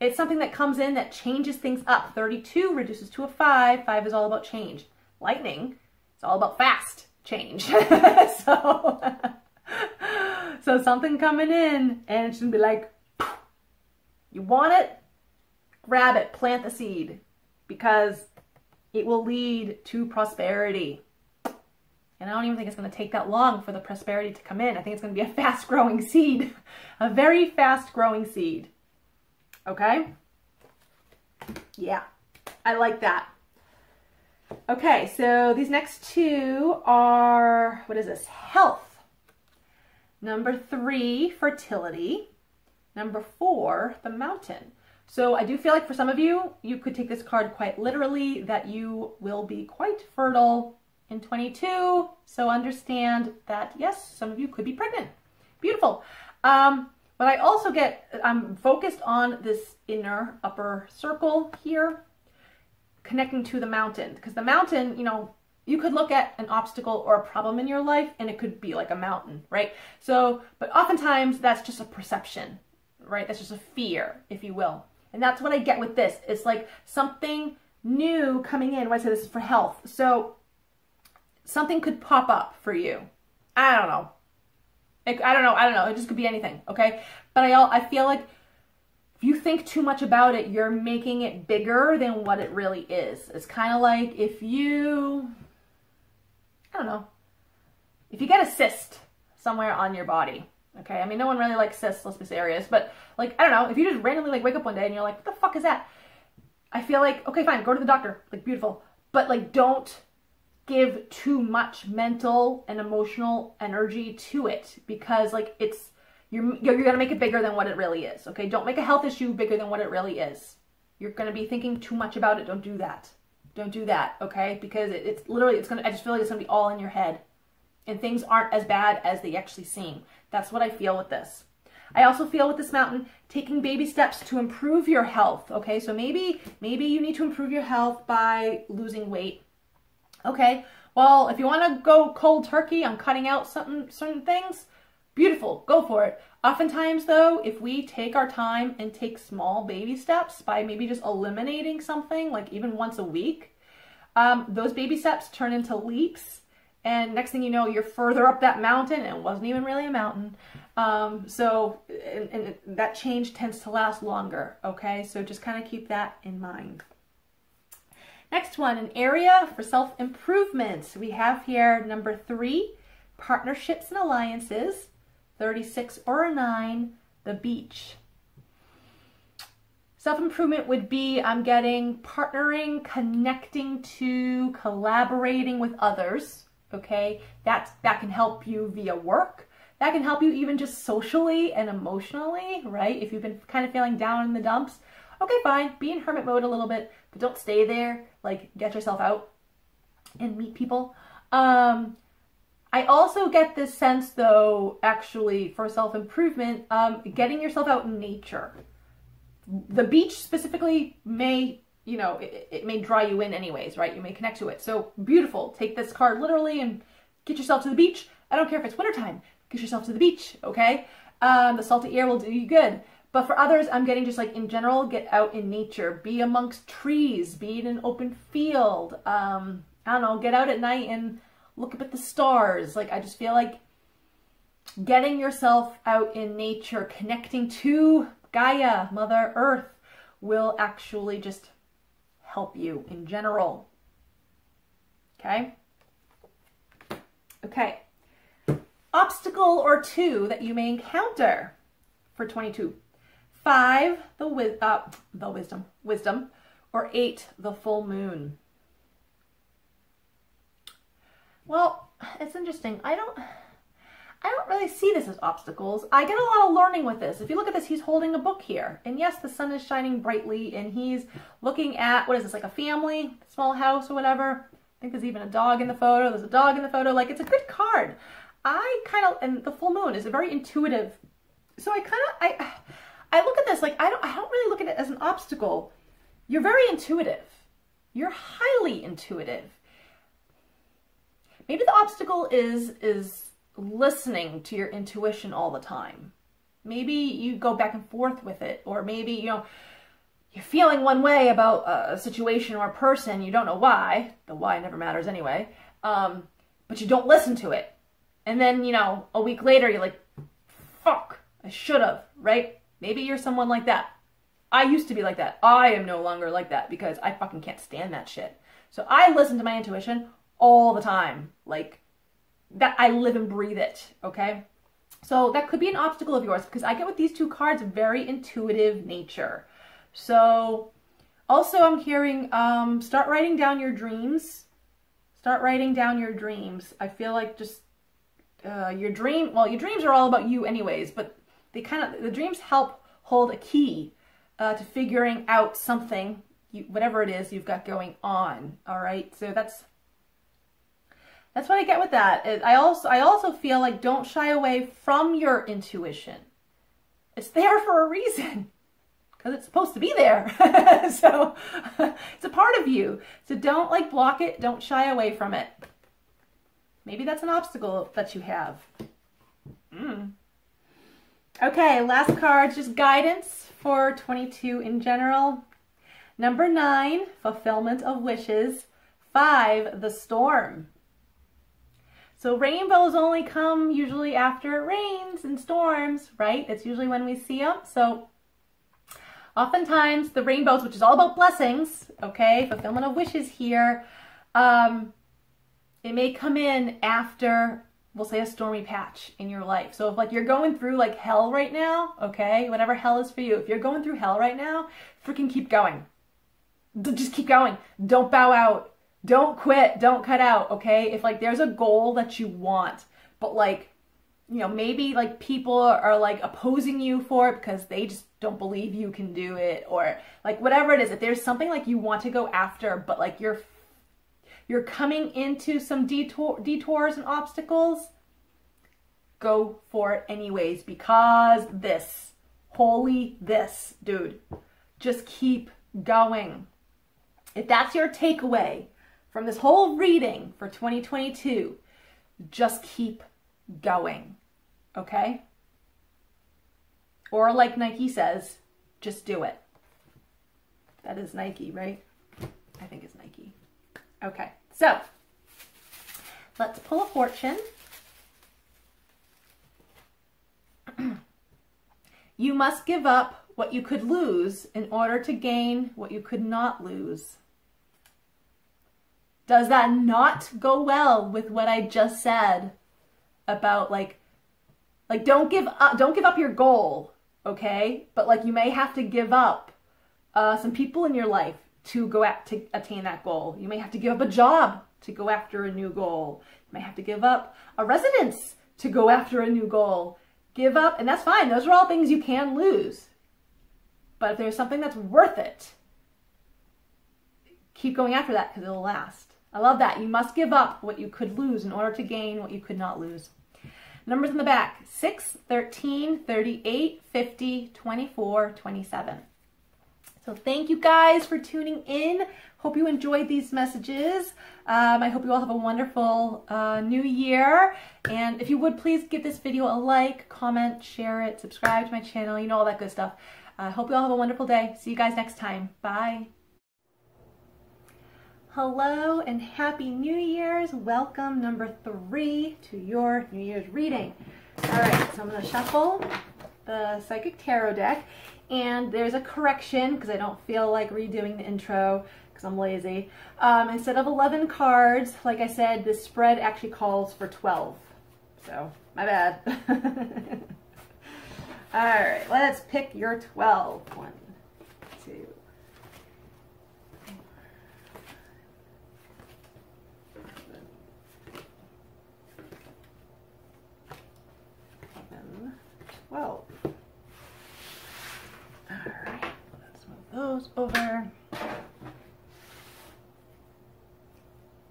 It's something that comes in that changes things up. 32 reduces to a 5. 5 is all about change. Lightning, it's all about fast change. So something coming in, and it's going to be like, you want it? Grab it, plant the seed, because it will lead to prosperity. And I don't even think it's going to take that long for the prosperity to come in. I think it's going to be a fast-growing seed. A very fast-growing seed. Okay? Yeah. I like that. Okay, so these next two are, what is this? Health. Number 3, fertility. Number 4, the mountain. So I do feel like for some of you, you could take this card quite literally that you will be quite fertile in 22. So understand that, yes, some of you could be pregnant. Beautiful. But I also get, I'm focused on this inner upper circle here, connecting to the mountain. Because the mountain, you know, you could look at an obstacle or a problem in your life and it could be like a mountain, right? So, but oftentimes that's just a perception, right? That's just a fear, if you will. And that's what I get with this. It's like something new coming in. When I say this is for health. So something could pop up for you. I don't know. I don't know. It just could be anything, okay? But I feel like if you think too much about it, you're making it bigger than what it really is. It's kind of like if you, I don't know, if you get a cyst somewhere on your body, okay? I mean, no one really likes cysts, let's be serious, but like, I don't know, if you just randomly like wake up one day and you're like, what the fuck is that? I feel like, okay, fine, go to the doctor, like beautiful, but like don't give too much mental and emotional energy to it because like it's, you're going to make it bigger than what it really is, okay? Don't make a health issue bigger than what it really is. You're going to be thinking too much about it. Don't do that. Don't do that, okay? Because it's literally, I just feel like it's going to be all in your head. And things aren't as bad as they actually seem. That's what I feel with this. I also feel with this mountain, taking baby steps to improve your health, okay? So maybe you need to improve your health by losing weight. Okay, well, if you want to go cold turkey on cutting out certain things, beautiful, go for it. Oftentimes, though, if we take our time and take small baby steps by maybe just eliminating something, like even once a week, those baby steps turn into leaps. And next thing you know, you're further up that mountain, and it wasn't even really a mountain. So that change tends to last longer, okay? So just kind of keep that in mind. Next one, an area for self-improvement. We have here number 3, partnerships and alliances. 36 or a 9, the beach. Self-improvement would be, I'm getting partnering, connecting to, collaborating with others, okay? That can help you via work. That can help you even just socially and emotionally, right? If you've been kind of feeling down in the dumps, okay, fine, be in hermit mode a little bit, but don't stay there. Like, get yourself out and meet people. I also get this sense, though, actually, for self-improvement, getting yourself out in nature. The beach specifically may, you know, it may draw you in anyways, right? You may connect to it. So, beautiful. Take this card literally and get yourself to the beach. I don't care if it's wintertime. Get yourself to the beach, okay? The salty air will do you good. But for others, I'm getting just like in general, get out in nature. Be amongst trees. Be in an open field. I don't know, get out at night and look up at the stars. Like, I just feel like getting yourself out in nature, connecting to Gaia, Mother Earth, will actually just help you in general. Okay? Okay. Obstacle or 2 that you may encounter for 22. 5, wisdom, or 8, the full moon. Well, it's interesting. I don't really see this as obstacles. I get a lot of learning with this. If you look at this, he's holding a book here. And yes, the sun is shining brightly and he's looking at, what is this, like a family, small house or whatever. I think there's even a dog in the photo. There's a dog in the photo. Like, it's a good card. And the full moon is a very intuitive. So I look at this, like, I don't really look at it as an obstacle. You're very intuitive. You're highly intuitive. Maybe the obstacle is listening to your intuition all the time. Maybe you go back and forth with it, or maybe, you know, you're feeling one way about a situation or a person, you don't know why. The why never matters anyway. But you don't listen to it. And then, you know, a week later, you're like, fuck, I should have, right? Maybe you're someone like that. I used to be like that. I am no longer like that because I fucking can't stand that shit. So I listen to my intuition all the time. Like, that I live and breathe it, okay? So that could be an obstacle of yours, because I get with these two cards very intuitive nature. So also I'm hearing, start writing down your dreams. Start writing down your dreams. I feel like just your dreams are all about you anyways, but the dreams help hold a key to figuring out something, whatever it is you've got going on. All right, so that's what I get with that. I also feel like don't shy away from your intuition. It's there for a reason, because it's supposed to be there. So it's a part of you. So don't like block it. Don't shy away from it. Maybe that's an obstacle that you have. Okay, last card, just guidance for 22 in general. Number 9, fulfillment of wishes. 5, the storm. So rainbows only come usually after it rains and storms, right? It's usually when we see them. So oftentimes the rainbows, which is all about blessings, okay, fulfillment of wishes here, it may come in after, we'll say, a stormy patch in your life. So if like you're going through like hell right now, okay, whatever hell is for you, if you're going through hell right now, freaking keep going. Just keep going. Don't bow out. Don't quit. Don't cut out, okay? If like there's a goal that you want, but like, you know, maybe like people are like opposing you for it because they just don't believe you can do it, or like whatever it is, if there's something like you want to go after, but like you're coming into some detours and obstacles, go for it anyways, because this, dude, just keep going. If that's your takeaway from this whole reading for 2022, just keep going, okay? Or like Nike says, just do it. That is Nike, right? I think it's Nike. Okay, so let's pull a fortune. You must give up what you could lose in order to gain what you could not lose. Does that not go well with what I just said about like don't give up your goal, okay? But like you may have to give up some people in your life to attain that goal. You may have to give up a job to go after a new goal. You may have to give up a residence to go after a new goal. Give up, and that's fine. Those are all things you can lose. But if there's something that's worth it, keep going after that because it'll last. I love that. You must give up what you could lose in order to gain what you could not lose. Numbers in the back: 6, 13, 38, 50, 24, 27. So thank you guys for tuning in. Hope you enjoyed these messages. I hope you all have a wonderful new year. And if you would, please give this video a like, comment, share it, subscribe to my channel, you know, all that good stuff. I hope you all have a wonderful day. See you guys next time. Bye. Hello and Happy New Year's. Welcome, number 3, to your New Year's reading. All right, so I'm going to shuffle the Psychic Tarot deck. And there's a correction because I don't feel like redoing the intro because I'm lazy. Instead of 11 cards, like I said, this spread actually calls for 12. So, my bad. All right, let's pick your 12. 1, 2, 11, 12. Alright, let's move those over.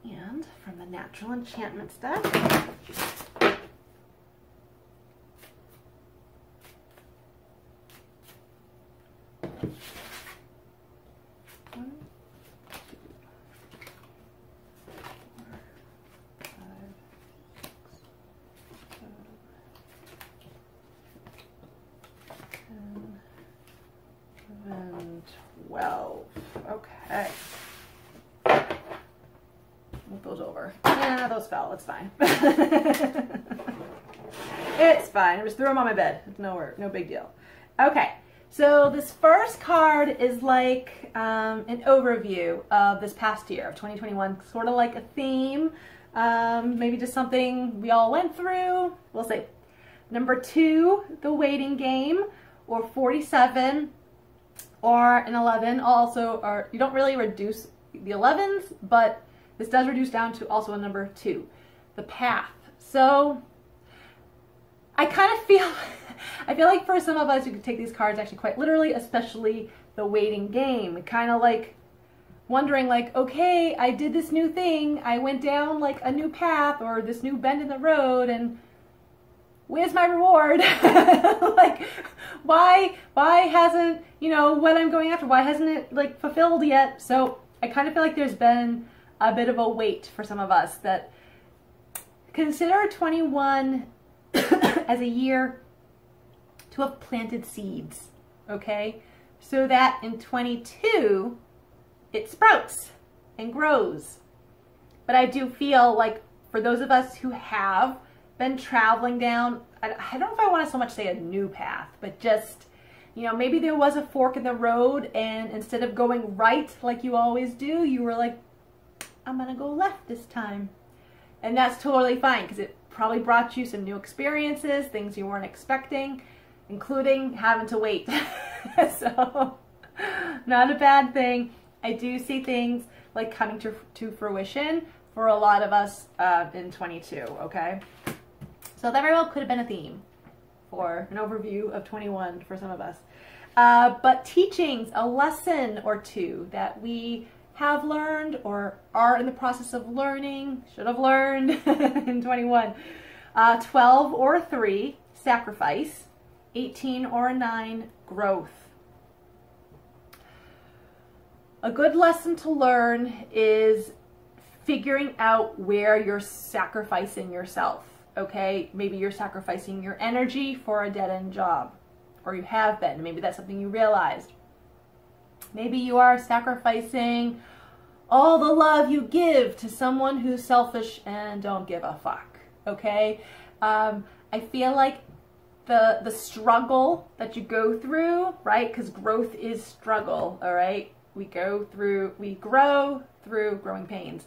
And from the Natural Enchantment stuff, and 12. Okay. Move those over. Yeah, those fell. It's fine. It's fine. I just threw them on my bed. It's no big deal. Okay. So this first card is like an overview of this past year of 2021, sort of like a theme Maybe just something we all went through. We'll say number 2, the waiting game, or 47, or an 11. Also, or you don't really reduce the 11s, but this does reduce down to also a number 2, the path. So I kind of feel, I feel like for some of us, you could take these cards actually quite literally, especially the waiting game. Kind of like wondering like, okay, I did this new thing. I went down like a new path or this new bend in the road, and where's my reward? Like, why hasn't, you know, what I'm going after, why hasn't it like fulfilled yet? So I kind of feel like there's been a bit of a wait for some of us. That consider 21 as a year to have planted seeds, okay? So that in 22, it sprouts and grows. But I do feel like for those of us who have been traveling down, I don't know if I want to so much say a new path, but just, you know, maybe there was a fork in the road, and instead of going right like you always do, you were like, I'm gonna go left this time. And that's totally fine, because it probably brought you some new experiences, things you weren't expecting, including having to wait. So, not a bad thing. I do see things like coming to fruition for a lot of us in 22, okay? So that very well could have been a theme for an overview of 21 for some of us. But teachings, a lesson or two that we have learned or are in the process of learning, should have learned in 21. 12 or 3, sacrifice. 18 or 9, growth. A good lesson to learn is figuring out where you're sacrificing yourself, okay? Maybe you're sacrificing your energy for a dead-end job, or you have been. Maybe that's something you realized. Maybe you are sacrificing all the love you give to someone who's selfish and don't give a fuck, okay? I feel like the struggle that you go through, right? Because growth is struggle, all right? We grow through growing pains.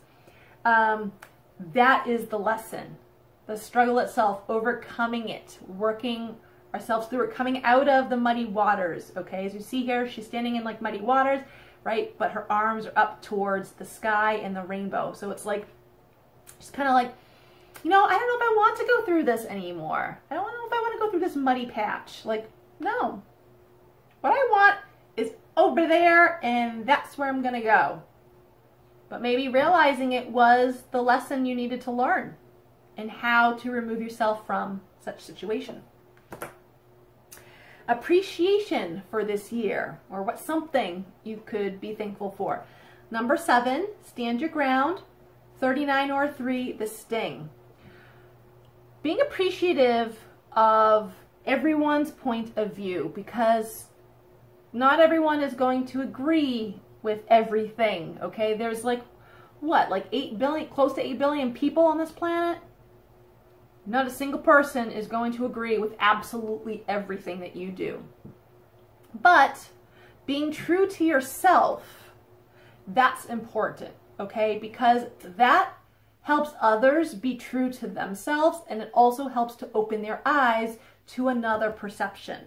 That is the lesson. The struggle itself, overcoming it, working ourselves through it, coming out of the muddy waters, okay? As you see here, she's standing in like muddy waters, right? But her arms are up towards the sky and the rainbow. So it's like, she's kind of like, you know, I don't know if I want to go through this anymore. I don't know if I want to go through this muddy patch. Like, no. What I want is over there, and that's where I'm going to go. But maybe realizing it was the lesson you needed to learn and how to remove yourself from such situation. Appreciation for this year, or what's something you could be thankful for. Number 7, stand your ground. 39 or 3, the sting. Being appreciative of everyone's point of view, because not everyone is going to agree with everything, okay? There's like, what, like 8 billion, close to 8 billion people on this planet? Not a single person is going to agree with absolutely everything that you do. But being true to yourself, that's important, okay? Because that helps others be true to themselves, and it also helps to open their eyes to another perception,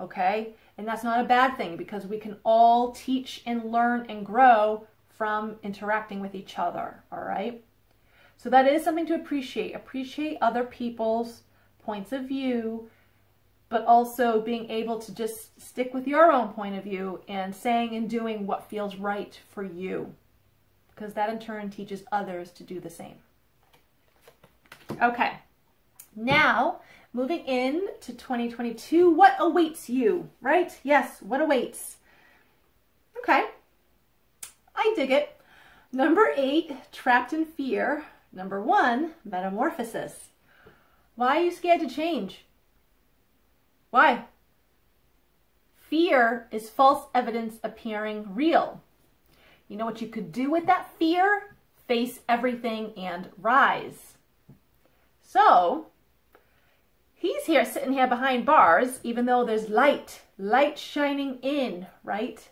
okay? And that's not a bad thing, because we can all teach and learn and grow from interacting with each other, all right? So that is something to appreciate. Appreciate other people's points of view, but also being able to just stick with your own point of view and saying and doing what feels right for you, because that in turn teaches others to do the same. Okay, now moving in to 2022, what awaits you, right? Yes, what awaits? Okay, I dig it. Number 8, trapped in fear. Number 1, metamorphosis. Why are you scared to change? Why? Fear is false evidence appearing real. You know what you could do with that fear? Face everything and rise. So, he's here sitting here behind bars, even though there's light shining in, right?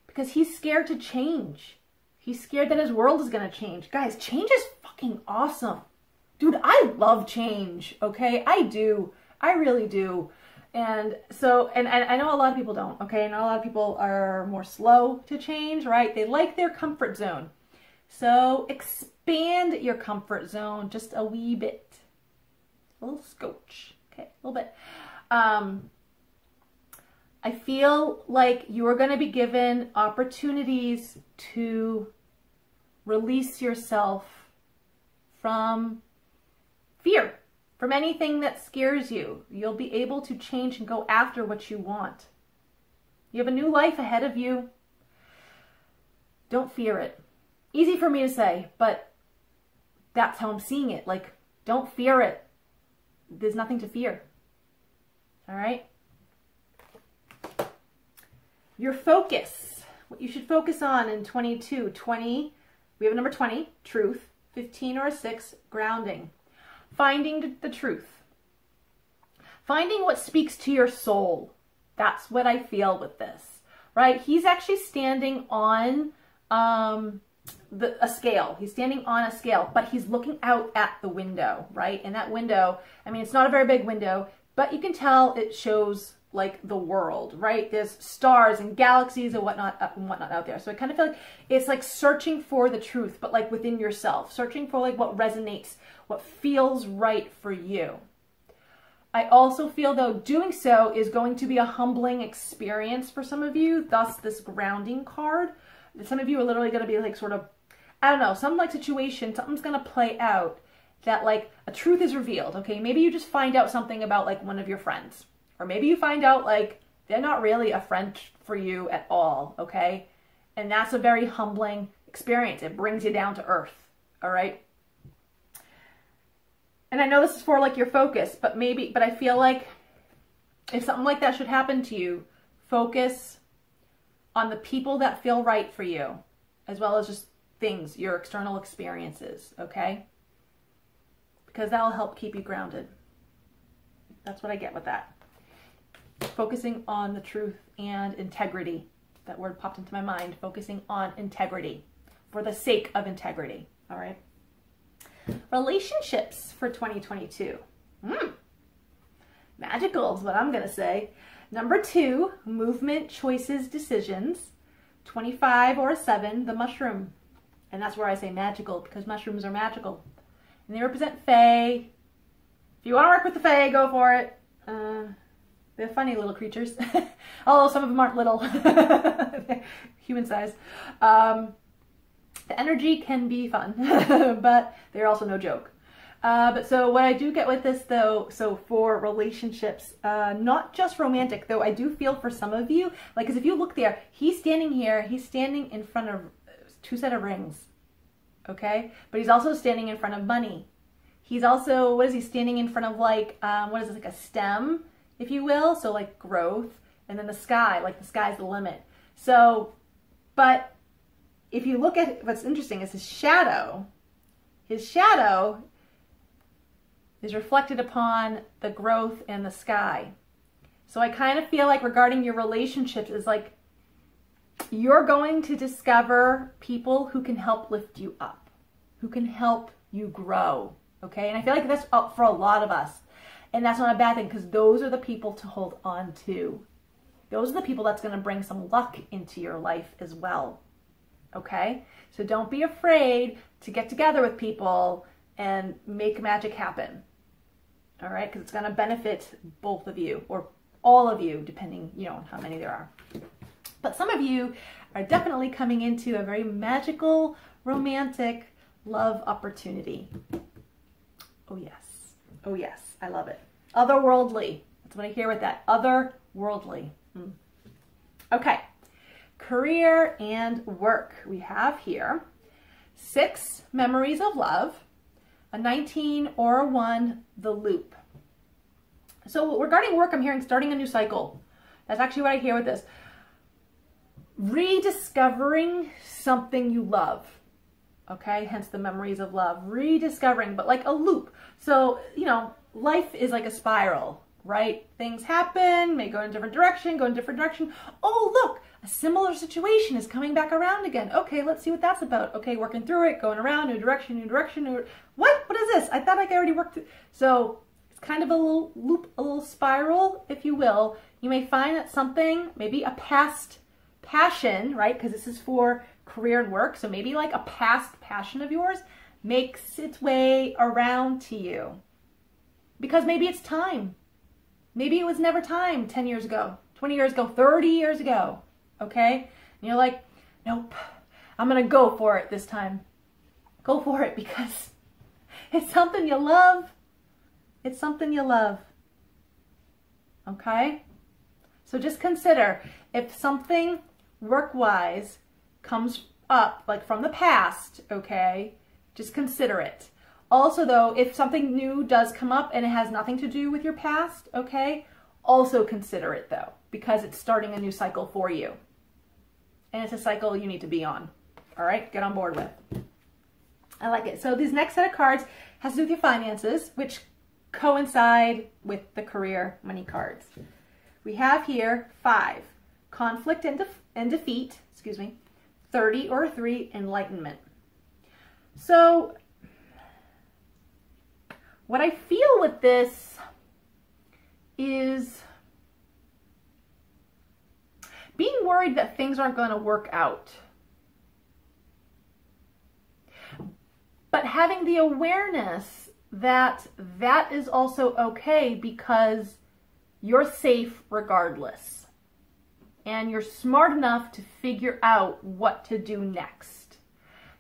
Because he's scared to change. He's scared that his world is going to change. Guys, change is fucking freaking awesome. Dude, I love change, okay? I do. I really do. And so, and I know a lot of people don't, okay? I know a lot of people are more slow to change, right? They like their comfort zone. So expand your comfort zone just a wee bit. A little scotch, okay? A little bit. I feel like you are going to be given opportunities to release yourself from fear, from anything that scares you. You'll be able to change and go after what you want. You have a new life ahead of you. Don't fear it. Easy for me to say, but that's how I'm seeing it. Like, don't fear it. There's nothing to fear. All right? Your focus, what you should focus on in 22. 20, we have a number 20, truth. 15 or a 6, grounding. Finding the truth. Finding what speaks to your soul. That's what I feel with this, right? He's actually standing on a scale. He's standing on a scale, but he's looking out at the window, right? And that window, I mean, it's not a very big window, but you can tell it shows like the world, right? There's stars and galaxies and whatnot out there. So I kind of feel like it's like searching for the truth, but like within yourself, searching for like what resonates, what feels right for you. I also feel though doing so is going to be a humbling experience for some of you, thus this grounding card. Some of you are literally going to be like sort of, I don't know, some like situation, something's going to play out that like a truth is revealed, okay? Maybe you just find out something about like one of your friends. Or maybe you find out like they're not really a friend for you at all, okay? And that's a very humbling experience. It brings you down to earth, all right? And I know this is for like your focus, but I feel like if something like that should happen to you, focus on the people that feel right for you, as well as just things, your external experiences, okay? Because that'll help keep you grounded. That's what I get with that. Focusing on the truth and integrity. That word popped into my mind. Focusing on integrity for the sake of integrity. All right. Relationships for 2022. Magical is what I'm going to say. Number 2, movement, choices, decisions. 25 or a 7, the mushroom. And that's where I say magical because mushrooms are magical. And they represent Fae. If you want to work with the Fae, go for it. They're funny little creatures, although some of them aren't little, human size. The energy can be fun, but they're also no joke. But so what I do get with this though, so for relationships, not just romantic though, I do feel for some of you, like, cause if you look there, he's standing here, he's standing in front of 2 sets of rings, okay? But he's also standing in front of money. He's also, what is he, standing in front of like, what is it, like a stem, if you will, so like growth, and then the sky, like the sky's the limit. So, but if you look at what's interesting is his shadow is reflected upon the growth and the sky. So I kind of feel like regarding your relationships is like you're going to discover people who can help lift you up, who can help you grow, okay? And I feel like that's up for a lot of us. And that's not a bad thing because those are the people to hold on to. Those are the people that's going to bring some luck into your life as well. Okay? So don't be afraid to get together with people and make magic happen. All right? Because it's going to benefit both of you or all of you, depending, you know, on how many there are. But some of you are definitely coming into a very magical, romantic love opportunity. Oh, yes. Oh, yes. I love it. Otherworldly. That's what I hear with that. Otherworldly. Okay. Career and work. We have here 6 memories of love, a 19 or a 1, the loop. So regarding work, I'm hearing starting a new cycle. That's actually what I hear with this. Rediscovering something you love. Okay, hence the memories of love. Rediscovering, but like a loop. So, you know, life is like a spiral, right? Things happen, may go in a different direction, go in a different direction. Oh, look, a similar situation is coming back around again. Okay, let's see what that's about. Okay, working through it, going around, new direction, what? What is this? I thought I already worked through. So it's kind of a little loop, a little spiral, if you will. You may find that something, maybe a past passion, right? Because this is for career and work. So maybe like a past passion of yours makes its way around to you. Because maybe it's time. Maybe it was never time 10 years ago, 20 years ago, 30 years ago. Okay? And you're like, nope, I'm going to go for it this time. Go for it because it's something you love. It's something you love. Okay? So just consider if something work-wise comes up, like from the past, okay, just consider it. Also though, if something new does come up and it has nothing to do with your past, okay, also consider it though, because it's starting a new cycle for you. And it's a cycle you need to be on. All right, get on board with. I like it. So this next set of cards has to do with your finances, which coincide with the career money cards. We have here 5, conflict and defeat, 30 or 3, enlightenment. So what I feel with this is being worried that things aren't going to work out. But having the awareness that that is also okay because you're safe regardless. And you're smart enough to figure out what to do next.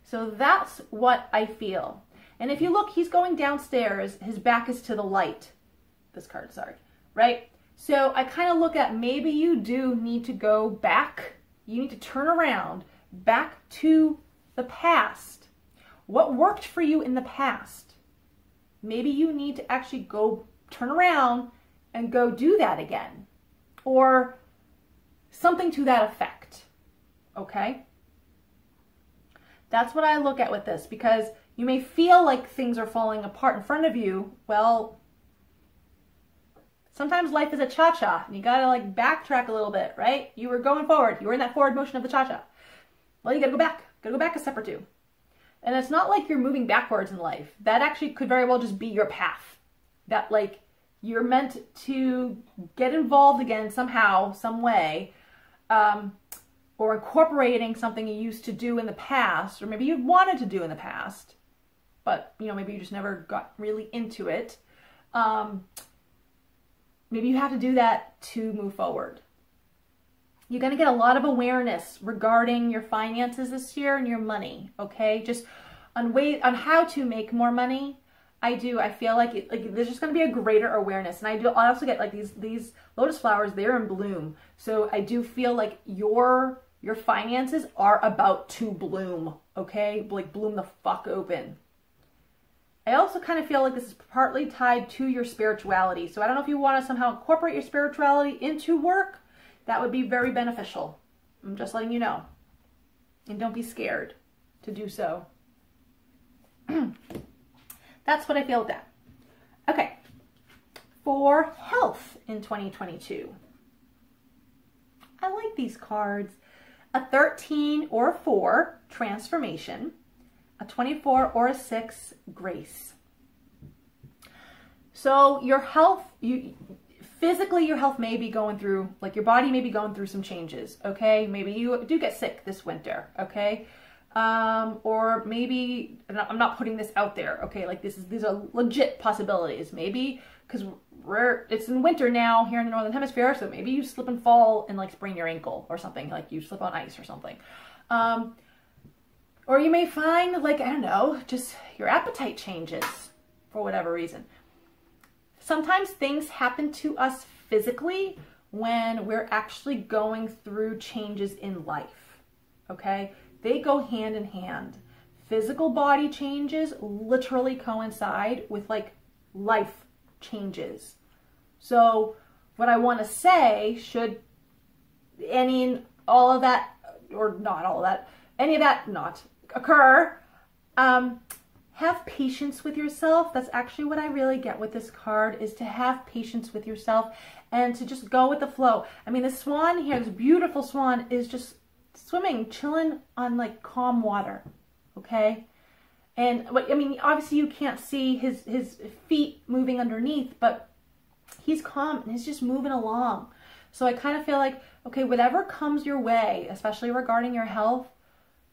So that's what I feel. And if you look, he's going downstairs. His back is to the light. This card, sorry. Right? So I kind of look at maybe you do need to go back. You need to turn around back to the past. What worked for you in the past? Maybe you need to actually go turn around and go do that again. Or something to that effect. Okay? That's what I look at with this, because you may feel like things are falling apart in front of you. Well, sometimes life is a cha-cha, and you gotta like backtrack a little bit, right? You were going forward. You were in that forward motion of the cha-cha. Well, you gotta go back. Gotta go back a step or two. And it's not like you're moving backwards in life. That actually could very well just be your path. That like you're meant to get involved again somehow, some way, or incorporating something you used to do in the past, or maybe you wanted to do in the past, but you know, maybe you just never got really into it. Maybe you have to do that to move forward. You're going to get a lot of awareness regarding your finances this year and your money, okay? Just on how to make more money. I feel like, there's just going to be a greater awareness. And I also get like these lotus flowers, they're in bloom. So I do feel like your finances are about to bloom, okay? Like bloom the fuck open. I also kind of feel like this is partly tied to your spirituality. So I don't know if you want to somehow incorporate your spirituality into work. That would be very beneficial. I'm just letting you know. And don't be scared to do so. That's what I feel with that. Okay. For health in 2022. I like these cards. A 13 or a 4, transformation. A 24 or a 6, grace. So your health, physically your health may be going through, like your body may be going through some changes, okay? Maybe you do get sick this winter, okay? Or maybe, I'm not putting this out there, okay? Like these are legit possibilities. Maybe, because it's in winter now here in the Northern Hemisphere, so maybe you slip and fall and like sprain your ankle or something, like you slip on ice or something. Or you may find, like, I don't know, just your appetite changes for whatever reason. Sometimes things happen to us physically when we're actually going through changes in life, okay? They go hand in hand. Physical body changes literally coincide with, like, life changes. So what I want to say, should any, all of that, or not all of that, any of that not occur, have patience with yourself. That's actually what I really get with this card, is to have patience with yourself and to just go with the flow. I mean, the swan here, this beautiful swan, is just swimming, chilling on like calm water, okay? And I mean, obviously you can't see his feet moving underneath, but he's calm and he's just moving along. So I kind of feel like, okay, whatever comes your way, especially regarding your health,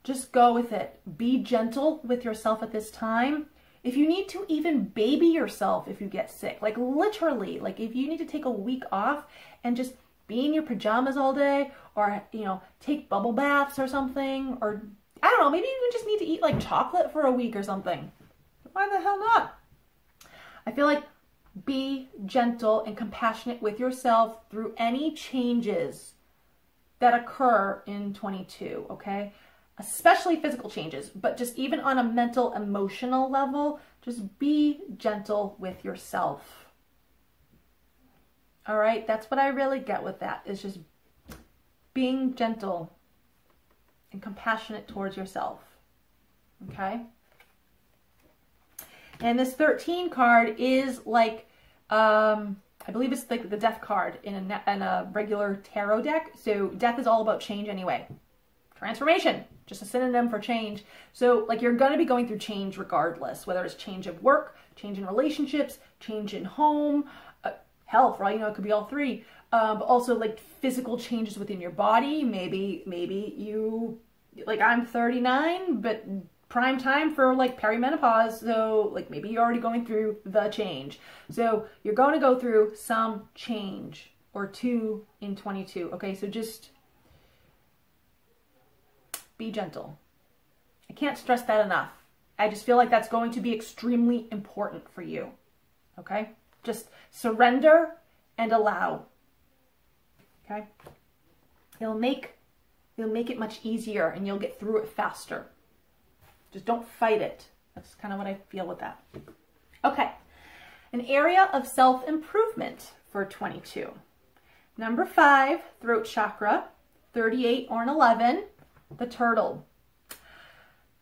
just go with it. Be gentle with yourself at this time. If you need to even baby yourself if you get sick, like literally, like if you need to take a week off and just be in your pajamas all day, or, you know, take bubble baths or something, or I don't know, maybe you just need to eat like chocolate for a week or something. Why the hell not? I feel like be gentle and compassionate with yourself through any changes that occur in 22, okay? Especially physical changes, but just even on a mental, emotional level, just be gentle with yourself. All right, that's what I really get with that, is just being gentle and compassionate towards yourself, okay? And this 13 card is like, I believe it's like the death card in a regular tarot deck. So death is all about change anyway. Transformation, just a synonym for change. So like you're going to be going through change regardless, whether it's change of work, change in relationships, change in home, health, right? You know, it could be all three. But also like physical changes within your body. Maybe you, like I'm 39, but prime time for like perimenopause. So like maybe you're already going through the change. So you're going to go through some change or two in 22. Okay, so just be gentle. I can't stress that enough. I just feel like that's going to be extremely important for you. Okay? Just surrender and allow. Okay? It'll make it much easier and you'll get through it faster. Just don't fight it. That's kind of what I feel with that. Okay. An area of self-improvement for 22. Number 5, throat chakra. 38 or an 11. The turtle.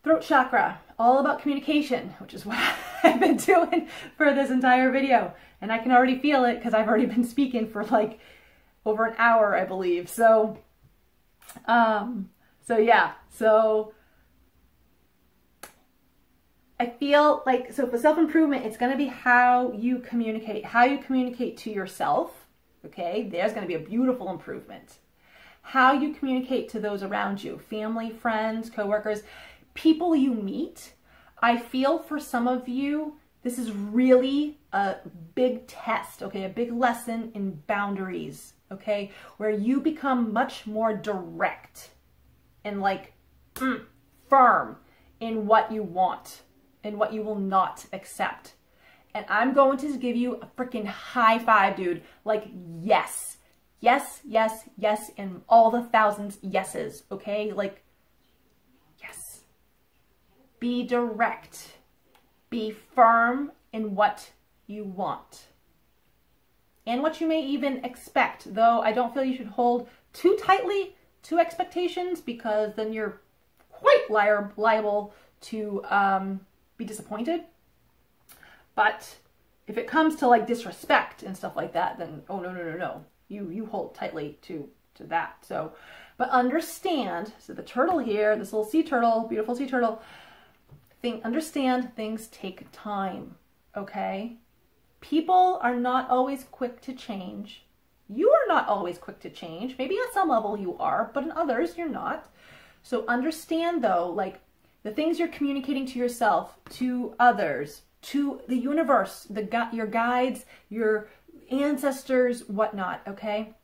Throat chakra, all about communication, which is what I've been doing for this entire video. And I can already feel it because I've already been speaking for like over an hour, I believe. So yeah, so I feel like, so for self-improvement, it's going to be how you communicate to yourself. Okay, there's going to be a beautiful improvement. How you communicate to those around you, family, friends, coworkers, people you meet. I feel for some of you, this is really a big test, okay? A big lesson in boundaries, okay? Where you become much more direct and like firm in what you want and what you will not accept. And I'm going to give you a freaking high five, dude. Like, yes. Yes, yes, yes, and all the thousands yeses, okay? Like, yes. Be direct. Be firm in what you want. And what you may even expect, though I don't feel you should hold too tightly to expectations because then you're quite liable to be disappointed. But if it comes to like disrespect and stuff like that, then, oh, no. You hold tightly to that. So, but understand, so the turtle here, this little sea turtle, beautiful sea turtle, understand things take time, okay? People are not always quick to change. You are not always quick to change. Maybe at some level you are, but in others you're not. So understand though, like the things you're communicating to yourself, to others, to the universe, your guides, your ancestors, whatnot, okay?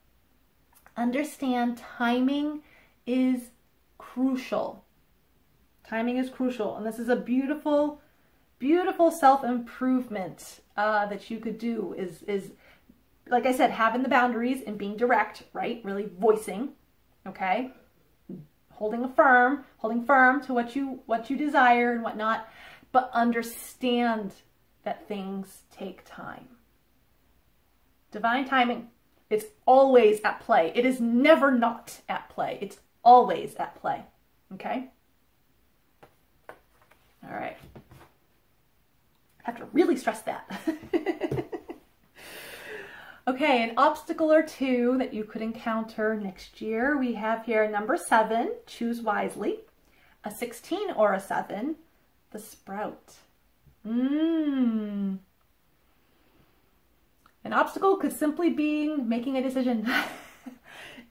Understand timing is crucial. Timing is crucial. And this is a beautiful, beautiful self-improvement that you could do is, like I said, having the boundaries and being direct, right? Really voicing, okay? Holding firm to what you desire and whatnot, but understand that things take time. Divine timing, it's always at play. It is never not at play. It's always at play, okay? All right. have to really stress that. Okay, an obstacle or two that you could encounter next year. We have here number 7, choose wisely. A 16 or a 7, the sprout. An obstacle could simply be making a decision.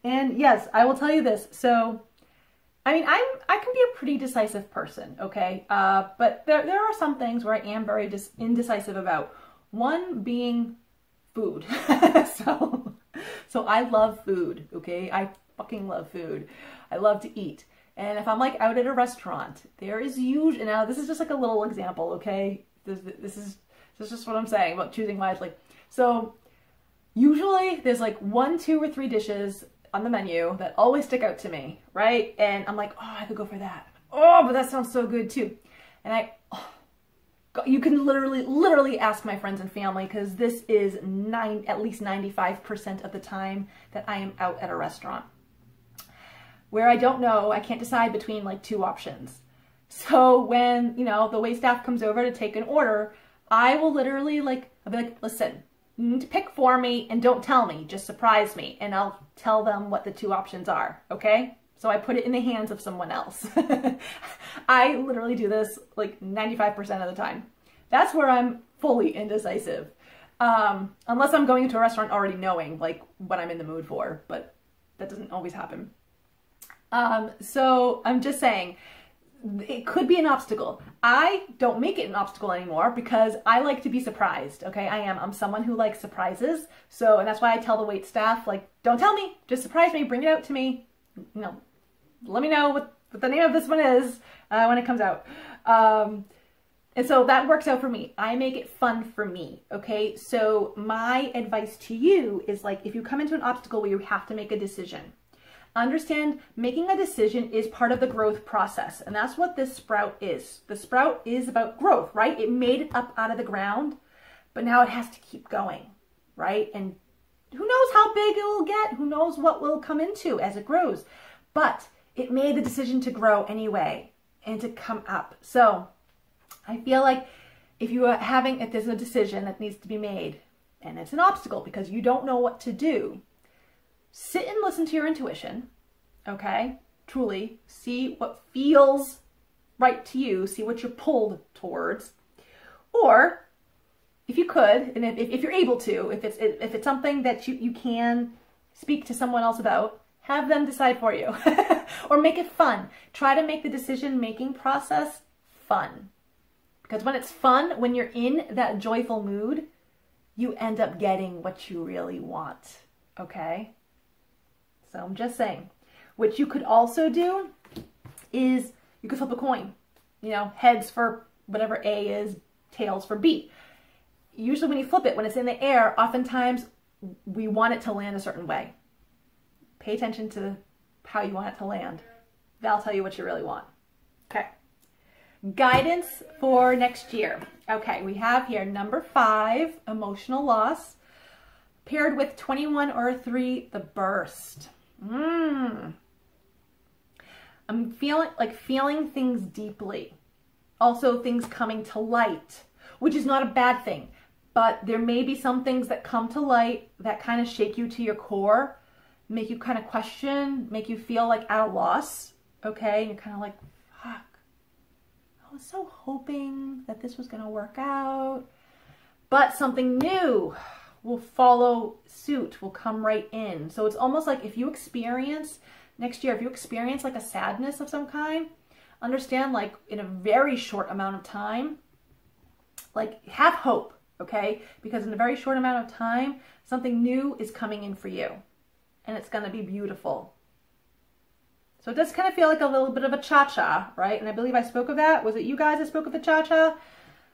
And yes, I will tell you this. So, I mean, I can be a pretty decisive person, okay? But there are some things where I am very indecisive about. One being food. So I love food, okay? I fucking love food. I love to eat. And if I'm like out at a restaurant, there is usually, now this is just like a little example, okay? This is just what I'm saying about choosing wisely. So usually there's like 1, 2, or 3 dishes on the menu that always stick out to me, right? And I'm like, oh, I could go for that. Oh, but that sounds so good too. And you can literally ask my friends and family, because this is at least 95% of the time that I am out at a restaurant where I don't know, I can't decide between like 2 options. So when, you know, the waitstaff comes over to take an order, I will literally I'll be like, listen, you need to pick for me and don't tell me, just surprise me. And I'll tell them what the 2 options are, okay? So I put it in the hands of someone else. I literally do this like 95% of the time. That's where I'm fully indecisive. Unless I'm going into a restaurant already knowing like what I'm in the mood for, but that doesn't always happen. So I'm just saying, it could be an obstacle. I don't make it an obstacle anymore because I like to be surprised, okay? I'm someone who likes surprises. So, and that's why I tell the wait staff, like, don't tell me, just surprise me, bring it out to me. You know, let me know what the name of this one is when it comes out. And so that works out for me. I make it fun for me, okay? So my advice to you is, like, if you come into an obstacle where you have to make a decision, understand making a decision is part of the growth process. And that's what this sprout is. The sprout is about growth, right? It made it up out of the ground, but now it has to keep going, right? And who knows how big it will get? Who knows what will come into as it grows? But it made the decision to grow anyway and to come up. So I feel like if there's a decision that needs to be made and it's an obstacle because you don't know what to do, sit and listen to your intuition, okay? Truly, see what feels right to you, see what you're pulled towards. Or if you could, and if you're able to, if it's something that you can speak to someone else about, have them decide for you. Or make it fun. Try to make the decision-making process fun. Because when it's fun, when you're in that joyful mood, you end up getting what you really want, okay? So I'm just saying. What you could also do is you could flip a coin. You know, heads for whatever A is, tails for B. Usually when you flip it, when it's in the air, oftentimes we want it to land a certain way. Pay attention to how you want it to land. That'll tell you what you really want. Okay. Guidance for next year. Okay, we have here number 5, emotional loss, paired with 21 or 3, the burst. I'm feeling things deeply. Also things coming to light, which is not a bad thing, but there may be some things that come to light that kind of shake you to your core, make you kind of question, make you feel like at a loss, okay? And you're kind of like, fuck, I was so hoping that this was going to work out, but something new will follow suit, will come right in. So it's almost like if you experience next year, if you experience like a sadness of some kind, understand, like, in a very short amount of time, like, have hope, okay? Because in a very short amount of time, something new is coming in for you, and it's going to be beautiful. So it does kind of feel like a little bit of a cha-cha, right? And I believe I spoke of that. Was it you guys that spoke of the cha-cha?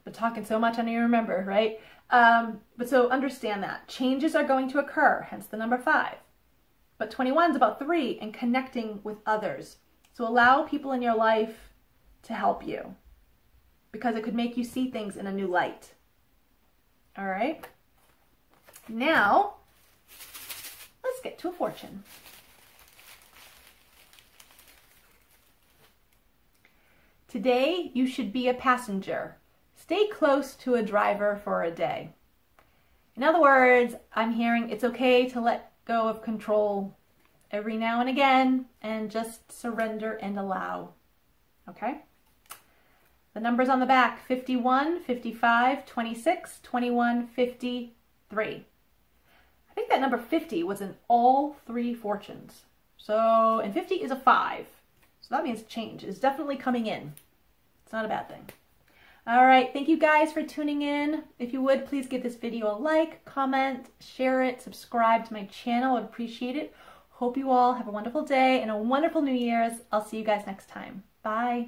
But talking so much, I don't even remember, right? But so understand that changes are going to occur, hence the number 5. But 21 is about 3 and connecting with others. So allow people in your life to help you, because it could make you see things in a new light. All right. Now, let's get to a fortune. Today, you should be a passenger, stay close to a driver for a day. In other words, I'm hearing it's okay to let go of control every now and again and just surrender and allow. Okay? The numbers on the back: 51, 55, 26, 21, 53. I think that number 50 was in all three fortunes. So, and 50 is a 5. So that means change is definitely coming in. It's not a bad thing. All right, thank you guys for tuning in. If you would, please give this video a like, comment, share it, subscribe to my channel. I'd appreciate it. Hope you all have a wonderful day and a wonderful New Year's. I'll see you guys next time. Bye.